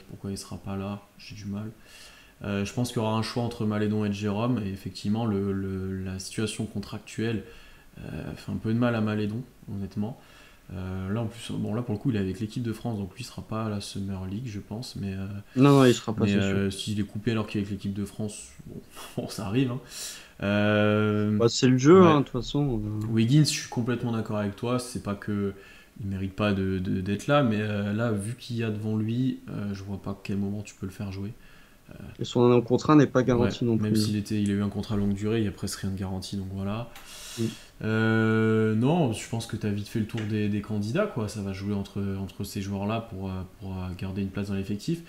pourquoi il sera pas là. J'ai du mal. Je pense qu'il y aura un choix entre Malédon et Jérôme. Et effectivement, la situation contractuelle fait un peu de mal à Malédon, honnêtement. Là, en plus, bon, là pour le coup, il est avec l'équipe de France, donc lui, il sera pas à la Summer League, je pense. Mais non, il sera pas. S'il est coupé alors qu'il est avec l'équipe de France, bon ça arrive. Hein. C'est le jeu, de toute façon. Wiggins, je suis complètement d'accord avec toi. C'est pas que il mérite pas d'être là, mais là, vu qu'il y a devant lui, je vois pas à quel moment tu peux le faire jouer. Et son contrat n'est pas garanti non plus. Même il a eu un contrat longue durée, il y a presque rien de garanti, donc voilà. Non, je pense que tu as vite fait le tour des candidats, quoi. Ça va jouer entre ces joueurs-là pour garder une place dans l'effectif.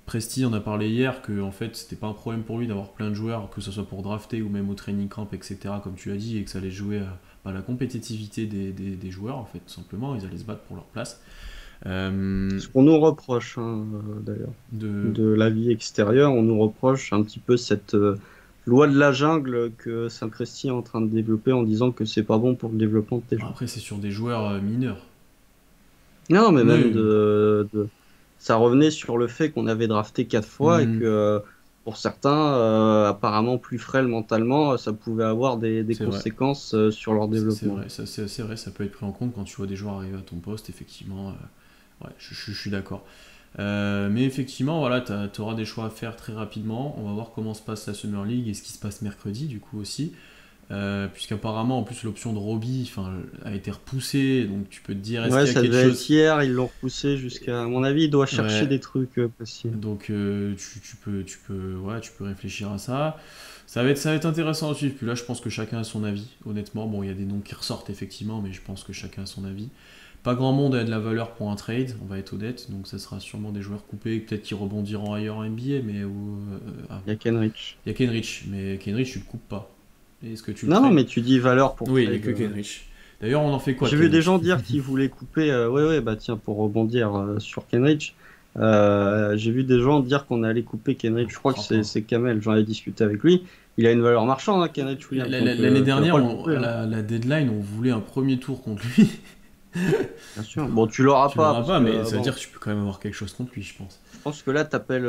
Presti, on a parlé hier que en fait c'était pas un problème pour lui d'avoir plein de joueurs, que ce soit pour drafter ou même au training camp, etc. comme tu as dit, et que ça allait jouer à la compétitivité des joueurs, en fait, tout simplement. Ils allaient se battre pour leur place. Ce qu'on nous reproche, d'ailleurs, de la vie extérieure, on nous reproche un petit peu cette loi de la jungle que Saint-Presti est en train de développer en disant que c'est pas bon pour le développement de tes joueurs. Après, c'est sur des joueurs mineurs. Non, mais même ça revenait sur le fait qu'on avait drafté 4 fois et que pour certains, apparemment plus frêles mentalement, ça pouvait avoir des conséquences sur leur développement. C'est vrai, ça peut être pris en compte quand tu vois des joueurs arriver à ton poste, effectivement. Ouais, je suis d'accord. Mais effectivement, voilà, tu auras des choix à faire très rapidement. On va voir comment se passe la Summer League et ce qui se passe mercredi, du coup, aussi. Puisqu'apparemment, en plus, l'option de Robbie a été repoussée, donc tu peux te dire, est-ce qu'il y a quelque chose... hier, ils l'ont repoussé à mon avis, il doit chercher des trucs possibles. Donc tu peux réfléchir à ça. Ça va être intéressant à suivre. Puis là, je pense que chacun a son avis, honnêtement. Bon, il y a des noms qui ressortent, effectivement, mais je pense que chacun a son avis. Pas grand monde a de la valeur pour un trade, on va être honnête, donc ça sera sûrement des joueurs coupés, peut-être qui rebondiront ailleurs en NBA, mais... Il y a Kenrich. Mais Kenrich, tu le coupes pas. Est-ce que tu non, mais tu dis valeur pour oui, trade. Oui, il n'y a que Kenrich. D'ailleurs, on en fait quoi? J'ai vu des gens dire qu'ils voulaient couper... tiens, pour rebondir sur Kenrich, j'ai vu des gens dire qu'on allait couper Kenrich, je crois que c'est Kamel, j'en ai discuté avec lui. Il a une valeur marchande, hein, Kenrich Williams. L'année dernière, la deadline, on voulait un premier tour contre lui. Bien sûr. Bon, tu l'auras pas. Mais ça veut dire que tu peux quand même avoir quelque chose contre lui, je pense. Je pense que là, t'appelles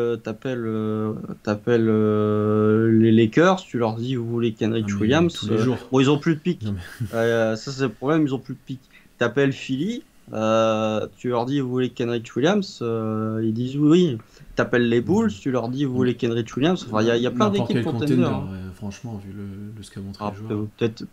les Lakers, tu leur dis vous voulez Kenrich Williams. Tous les jours. Bon, ils ont plus de pick. Ça, c'est le problème, ils ont plus de pick. T'appelles Philly, tu leur dis vous voulez Kenrich Williams, ils disent oui. T'appelles les Bulls, tu leur dis vous voulez Kenrich Williams. Enfin, il y a plein d'équipes contenders. Franchement, vu le ce qu'a montré le joueur. Peut-être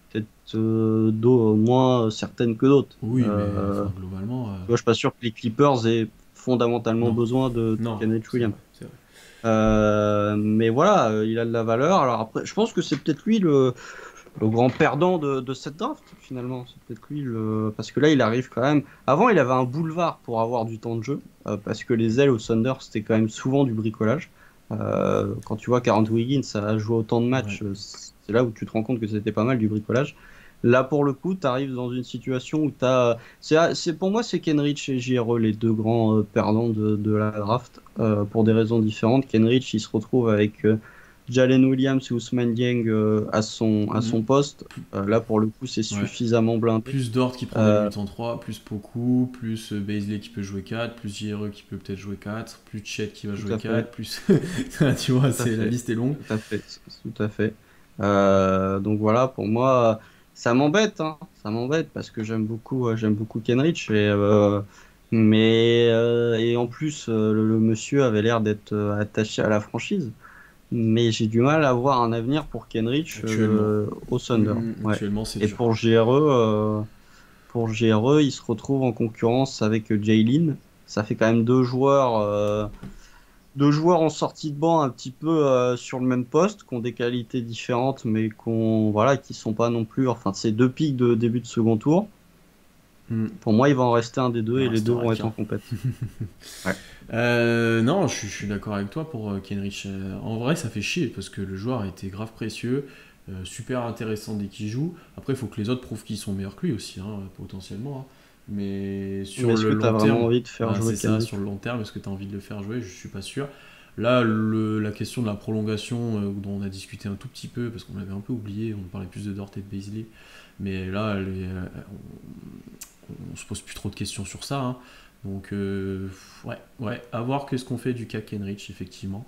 moins certaines que d'autres. Oui, mais globalement. Moi, je suis pas sûr que les Clippers aient fondamentalement besoin de Kenrich Williams. C'est vrai. Mais voilà, il a de la valeur. Alors après, je pense que c'est peut-être lui le grand perdant de cette draft, finalement. C'est peut-être lui parce que là, il arrive quand même... Avant, il avait un boulevard pour avoir du temps de jeu, parce que les ailes au Thunder, c'était quand même souvent du bricolage. Quand tu vois 40 Wiggins, ça a joué autant de matchs, c'est là où tu te rends compte que c'était pas mal du bricolage. Là, pour le coup, tu arrives dans une situation où tu as... Pour moi, c'est Kenrich et JRE, les deux grands perdants de la draft, pour des raisons différentes. Kenrich, il se retrouve avec Jalen Williams et Ousmane Dieng à son poste, là pour le coup c'est Ouais. suffisamment blindé. Plus Dort qui prend des Euh, minutes en 3, plus Poku, plus Baisley qui peut jouer 4, plus JRE qui peut peut-être jouer 4, plus Chet qui va Tout jouer à fait, 4, plus. Tu vois, tout à la fait, liste est longue. tout à fait, tout à fait. Donc voilà, pour moi, ça m'embête, hein, ça m'embête parce que j'aime beaucoup Kenrich et en plus le monsieur avait l'air d'être attaché à la franchise. Mais j'ai du mal à voir un avenir pour Kenrich Actuellement. au Thunder. Ouais. Actuellement, c'est Et dur. pour GRE, il se retrouve en concurrence avec Jaylin. Ça fait quand même deux joueurs en sortie de banc un petit peu sur le même poste, qui ont des qualités différentes, mais voilà, qui sont pas non plus. Enfin, c'est deux pics de début de second tour. Hmm. Pour moi, il va en rester un des deux Il en et les deux restera vont être en qu'un. compète. Ouais. Non, je suis d'accord avec toi pour Kenrich. En vrai, ça fait chier parce que le joueur a été grave précieux, super intéressant dès qu'il joue. Après, il faut que les autres prouvent qu'ils sont meilleurs que lui aussi, hein, potentiellement, hein. Mais Mais sur est-ce le que tu as long vraiment terme, envie de faire bah, jouer c'est ça, Kenrich? sur le long terme, est-ce que tu as envie de le faire jouer? Je suis pas sûr. Là, la question de la prolongation, dont on a discuté un tout petit peu, parce qu'on avait un peu oublié, on parlait plus de Dort et de Beasley, mais là, on se pose plus trop de questions sur ça, hein. Donc, ouais, à voir qu'est-ce qu'on fait du cas Kenrich, effectivement.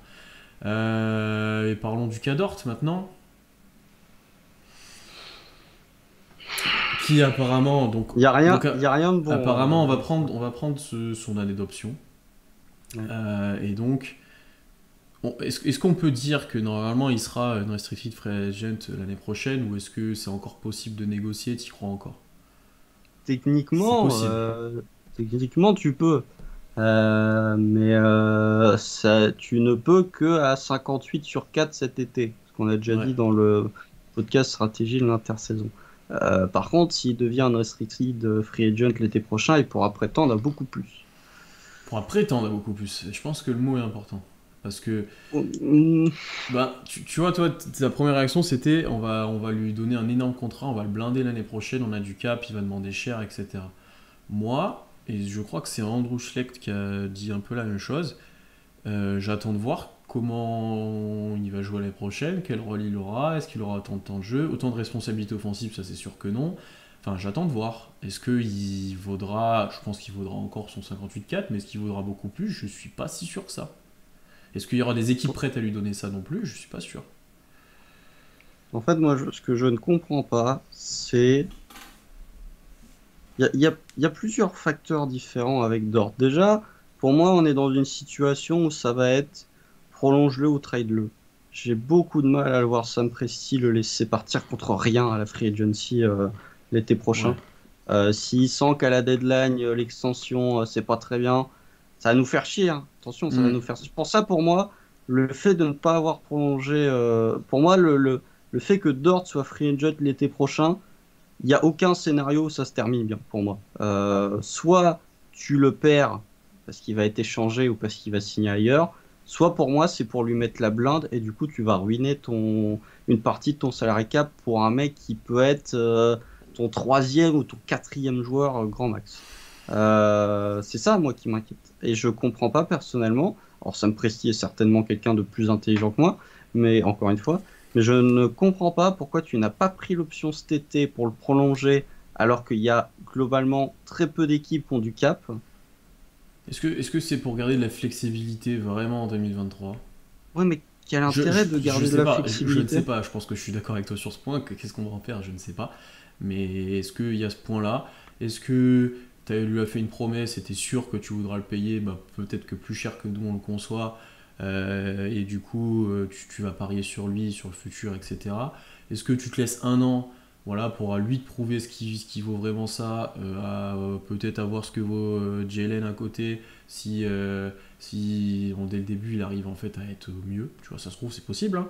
Et parlons du cas Dort maintenant, qui apparemment, Il y a rien de bon. apparemment, on va prendre son année d'option. Ouais. Et donc, est-ce qu'on peut dire que normalement il sera une restricted free agent l'année prochaine, ou est-ce que c'est encore possible de négocier? T'y crois encore? C'est Techniquement, possible. techniquement, tu peux. Mais tu ne peux que à 58 sur 4 cet été, ce qu'on a déjà Ouais. dit dans le podcast stratégie de l'intersaison. Par contre, s'il devient un restricted free agent l'été prochain, il pourra prétendre à beaucoup plus. Pour prétendre à beaucoup plus. Je pense que le mot est important. Parce que, Mm, bah, tu vois, toi, ta première réaction c'était on va lui donner un énorme contrat, on va le blinder l'année prochaine, on a du cap, il va demander cher, etc. Moi, et je crois que c'est Andrew Schlecht qui a dit un peu la même chose, j'attends de voir comment il va jouer l'année prochaine, quel rôle il aura, est-ce qu'il aura autant de temps de jeu, autant de responsabilités offensives, ça c'est sûr que non. Enfin, j'attends de voir. Est-ce qu'il vaudra, je pense qu'il vaudra encore son 58-4, mais est-ce qu'il vaudra beaucoup plus? Je suis pas si sûr que ça. Est-ce qu'il y aura des équipes prêtes à lui donner ça non plus? Je suis pas sûr. En fait, moi, ce que je ne comprends pas, c'est il y a plusieurs facteurs différents avec Dort. Déjà, pour moi, on est dans une situation où ça va être prolonge-le ou trade-le. J'ai beaucoup de mal à le voir Sam Presti le laisser partir contre rien à la free agency l'été Ouais. prochain. S'il sent qu'à la deadline, l'extension, c'est pas très bien, ça va nous faire chier, hein. Attention, ça va Hmm. nous faire. Pour ça, pour moi, le fait de ne pas avoir prolongé, pour moi, le fait que Dort soit free agent l'été prochain, il n'y a aucun scénario où ça se termine bien pour moi. Soit tu le perds parce qu'il va être échangé ou parce qu'il va signer ailleurs, soit pour moi c'est pour lui mettre la blinde et du coup tu vas ruiner une partie de ton salary cap pour un mec qui peut être ton troisième ou ton quatrième joueur grand max. C'est ça moi qui m'inquiète. Et je comprends pas personnellement. Alors Sam Presti est certainement quelqu'un de plus intelligent que moi, mais encore une fois. Mais je ne comprends pas pourquoi tu n'as pas pris l'option cet été pour le prolonger alors qu'il y a globalement très peu d'équipes qui ont du cap. Est-ce que c'est pour garder de la flexibilité vraiment en 2023? Ouais, mais quel intérêt de Je garder de sais la pas, je ne sais flexibilité? pas, je pense que je suis d'accord avec toi sur ce point, qu'est-ce qu'on va en faire, je ne sais pas. Mais est-ce qu'il y a ce point-là? Est-ce que tu lui as fait une promesse et t'es sûr que tu voudras le payer, bah, peut-être que plus cher que nous on le conçoit, et du coup tu vas parier sur lui, sur le futur, etc. Est-ce que tu te laisses un an, voilà, pour à lui de prouver ce qui vaut vraiment ça, à peut-être avoir ce que vaut Jalen à côté, si dès le début il arrive en fait à être mieux, tu vois, ça se trouve c'est possible, hein,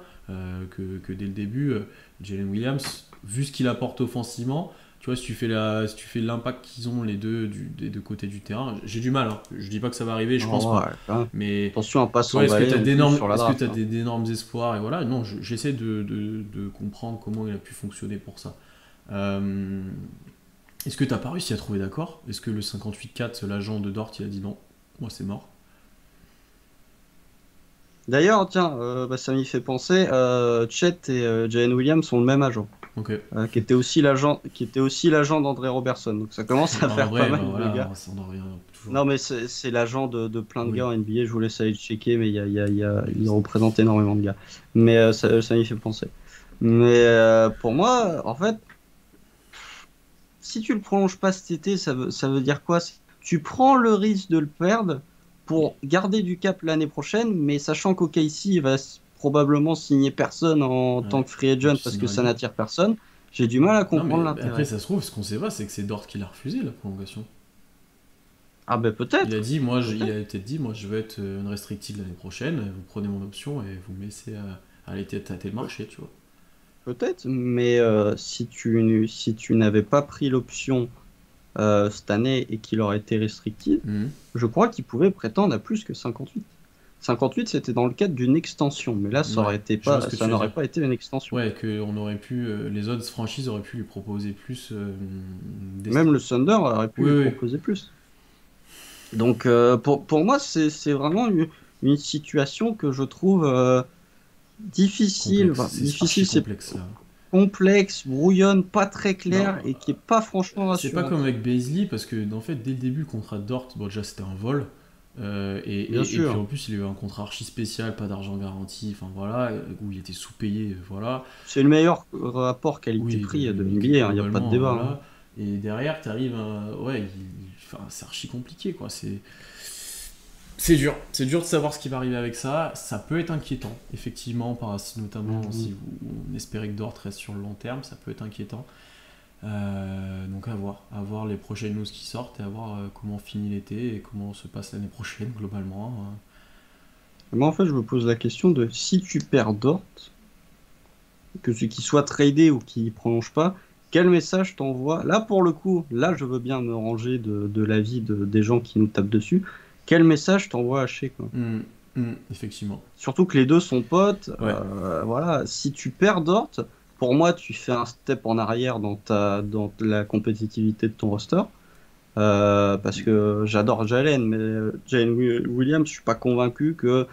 que dès le début, Jalen Williams, vu ce qu'il apporte offensivement, tu vois, si tu fais l'impact qu'ils ont les deux des deux côtés du terrain, j'ai du mal, hein. Je dis pas que ça va arriver, je pense Oh, ouais, pas. hein. Mais Attention à pas tu vois, s'emballer non plus sur la est-ce que draft, t'as hein. d'énormes espoirs? Et voilà, non, j'essaie de comprendre comment il a pu fonctionner pour ça. Euh, Est-ce que t'as pas réussi à trouver d'accord? Est-ce que le 58-4, l'agent de Dort, il a dit non, moi c'est mort? D'ailleurs, tiens, ça m'y fait penser, Chet et Jalen Williams sont le même agent, Ok. qui était aussi l'agent d'André Robertson. Donc ça commence à Bah, en faire pas vrai, bah mal de voilà, gars. on en revient toujours. Non, mais c'est l'agent de plein de gars Oui. en NBA. Je vous laisse aller checker, mais il représente énormément de gars. Mais ça m'y fait penser. Mais pour moi, en fait, si tu le prolonges pas cet été, ça veut dire quoi? Tu prends le risque de le perdre pour garder du cap l'année prochaine, mais sachant qu'OKC va probablement signer personne en tant Ouais. que free Et agent tu parce que signeras ça qui? n'attire personne, j'ai du mal à Non, comprendre mais après, l'intérêt. ça se trouve, ce qu'on sait pas, c'est que c'est Dort qui l'a refusé, la prolongation. Ah ben Il a peut-être, dit, il peut-être, a peut-être dit, moi je veux être une restricted l'année prochaine, vous prenez mon option et vous me laissez aller tâter le marché, tu vois. peut-être, mais si tu n'avais pas pris l'option cette année et qu'il aurait été restricted, Mhm. je crois qu'il pouvait prétendre à plus que 58. 58, c'était dans le cadre d'une extension, mais là, Ouais, je vois ce que ça tu veux n'aurait dire. pas été une extension. Ouais, que on aurait pu, les autres franchises auraient pu lui proposer plus Même le Thunder aurait pu Oui, lui oui. proposer plus. Donc, pour moi, c'est vraiment une situation que je trouve difficile. Complexe, Enfin, c'est archi difficile, c'est complexe là. complexe, brouillonne, pas très Non, clair et qui est pas franchement c'est pas comme rassurante. avec Beasley parce que en fait dès le début le contrat de Dort, bon déjà c'était un vol. Bien Et puis sûr, en plus il a eu un contrat archi spécial, pas d'argent garanti, enfin voilà, où il était sous-payé, voilà. c'est le meilleur rapport Oui, qualité-prix de NBA, il n'y a pas de globalement, débat, hein. voilà. Et derrière, t'arrives à... Ouais, enfin, c'est archi compliqué, quoi. C'est dur. C'est dur de savoir ce qui va arriver avec ça. Ça peut être inquiétant, effectivement, notamment Mhm. si on espérait que Dort reste sur le long terme, ça peut être inquiétant. Donc à voir les prochaines news qui sortent et à voir comment finit l'été et comment se passe l'année prochaine, globalement, hein. Moi, en fait, je me pose la question de si tu perds Dort, que ce qui soit tradé ou qui prolonge pas, quel message t'envoie? Là, pour le coup, là, je veux bien me ranger de l'avis des gens qui nous tapent dessus. Quel message t'envoie à Shea, quoi? Effectivement. Surtout que les deux sont potes. Ouais. Voilà, si tu perds Dort, pour moi, tu fais un step en arrière dans la compétitivité de ton roster. Parce que j'adore Jalen, mais Williams, je suis pas convaincu que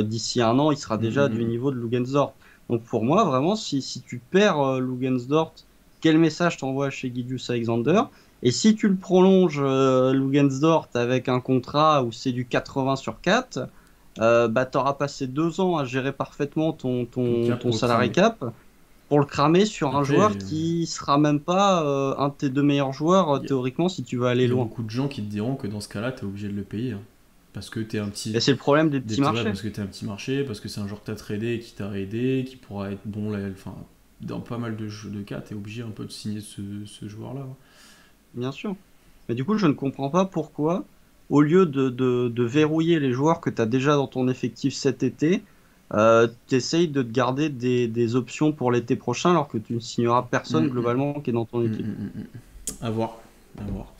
d'ici un an, il sera Mm, déjà mm, du mm. niveau de Lugensdort. Donc pour moi, vraiment, si tu perds Lugensdort, quel message t'envoies chez Gilgeous Alexander? Et si tu le prolonges, Lugensdort, avec un contrat où c'est du 80 sur 4, bah, tu auras passé 2 ans à gérer parfaitement Ton cap ton pour le salary cramer. cap pour le cramer sur un Après, joueur qui sera même pas un de tes deux meilleurs joueurs il théoriquement si tu veux aller y a loin. beaucoup de gens qui te diront que dans ce cas-là, t'es obligé de le payer, hein. Parce que t'es un Et petit. c'est le problème des petits Ouais, marchés. parce que t'es un petit marché, parce que c'est un joueur que t'as tradé et qui t'a aidé, qui pourra être bon là, enfin, dans pas mal de jeux de cas, t'es obligé un peu de signer ce joueur-là, hein. Bien sûr. Mais du coup, je ne comprends pas pourquoi, au lieu de verrouiller les joueurs que tu as déjà dans ton effectif cet été, tu essayes de te garder des options pour l'été prochain alors que tu ne signeras Mm, personne mm, globalement qui est dans ton mm, équipe. mm, mm. À voir, à voir.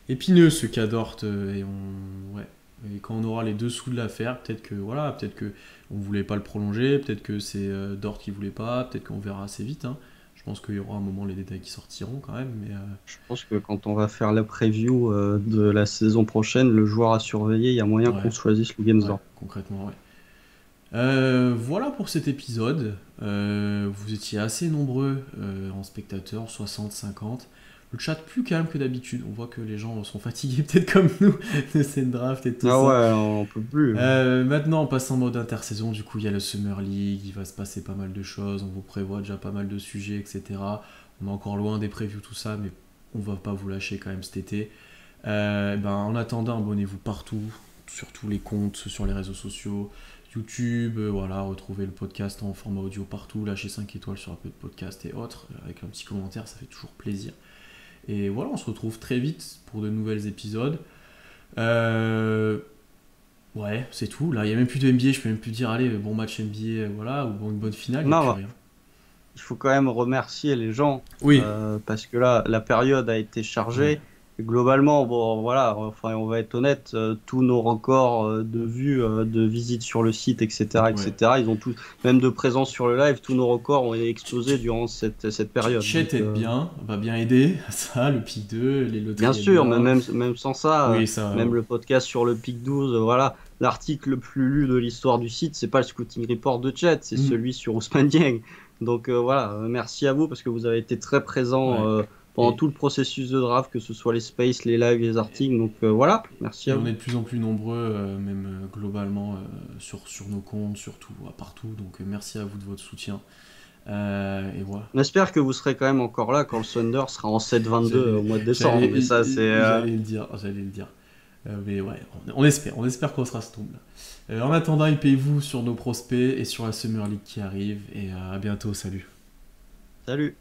Épineux ce cas d'Ort, ouais. Et quand on aura les dessous de l'affaire, peut-être que voilà, peut-être que on voulait pas le prolonger, peut-être que c'est Dort qui voulait pas, peut-être qu'on verra assez vite, hein. Je pense qu'il y aura un moment les détails qui sortiront quand même, mais Je pense que quand on va faire la preview de la saison prochaine, le joueur à surveiller, il y a moyen qu'on ouais, choisisse le ouais, Gamesdor. concrètement, ouais. Voilà pour cet épisode. Vous étiez assez nombreux en spectateurs, 60, 50. Le chat plus calme que d'habitude. On voit que les gens sont fatigués, peut-être comme nous, de cette draft et tout Ah ça. ouais, on peut plus. Maintenant, on passe en mode intersaison. Du coup, il y a le Summer League. Il va se passer pas mal de choses. On vous prévoit déjà pas mal de sujets, etc. On est encore loin des previews, tout ça, mais on va pas vous lâcher quand même cet été. En attendant, abonnez-vous partout, sur tous les comptes, sur les réseaux sociaux. YouTube, voilà, retrouvez le podcast en format audio partout, lâchez 5 étoiles sur Apple Podcast et autres, avec un petit commentaire, ça fait toujours plaisir. Et voilà, on se retrouve très vite pour de nouvelles épisodes. Ouais, c'est tout. Là, il n'y a même plus de NBA, je peux même plus dire, allez, bon match NBA, voilà, ou bon, une bonne finale, il n'y a plus Non, rien. il faut quand même remercier les gens Oui, parce que là, la période a été ouais, chargée. Et globalement, bon, voilà, enfin, on va être honnête, tous nos records de vues, de visites sur le site, etc., ouais. etc., ils ont tous, même de présence sur le live, tous nos records ont explosé durant cette période. Chet Donc, aide bien, va bien aider à ça, le pick 2, les bien loteries aident sûr, mais bien. même sans ça, Oui, ça, même le podcast sur le pic 12, voilà. l'article le plus lu de l'histoire du site, c'est pas le scouting report de Chet, c'est celui sur Ousmane Dieng. Donc voilà, merci à vous parce que vous avez été très présent pendant tout le processus de draft, que ce soit les spaces, les lives, les articles. Donc voilà, merci Et à on vous. est de plus en plus nombreux, même globalement, sur nos comptes, surtout, partout. Donc merci à vous de votre soutien. Et voilà. On espère que vous serez quand même encore là quand le Thunder sera en 7-22 au mois de décembre. J'allais Mais ça, c'est. j'allais le dire. Mais ouais, on espère qu'on sera ce tombe là. En attendant, épayez-vous sur nos prospects et sur la Summer League qui arrive. Et à bientôt, salut. Salut!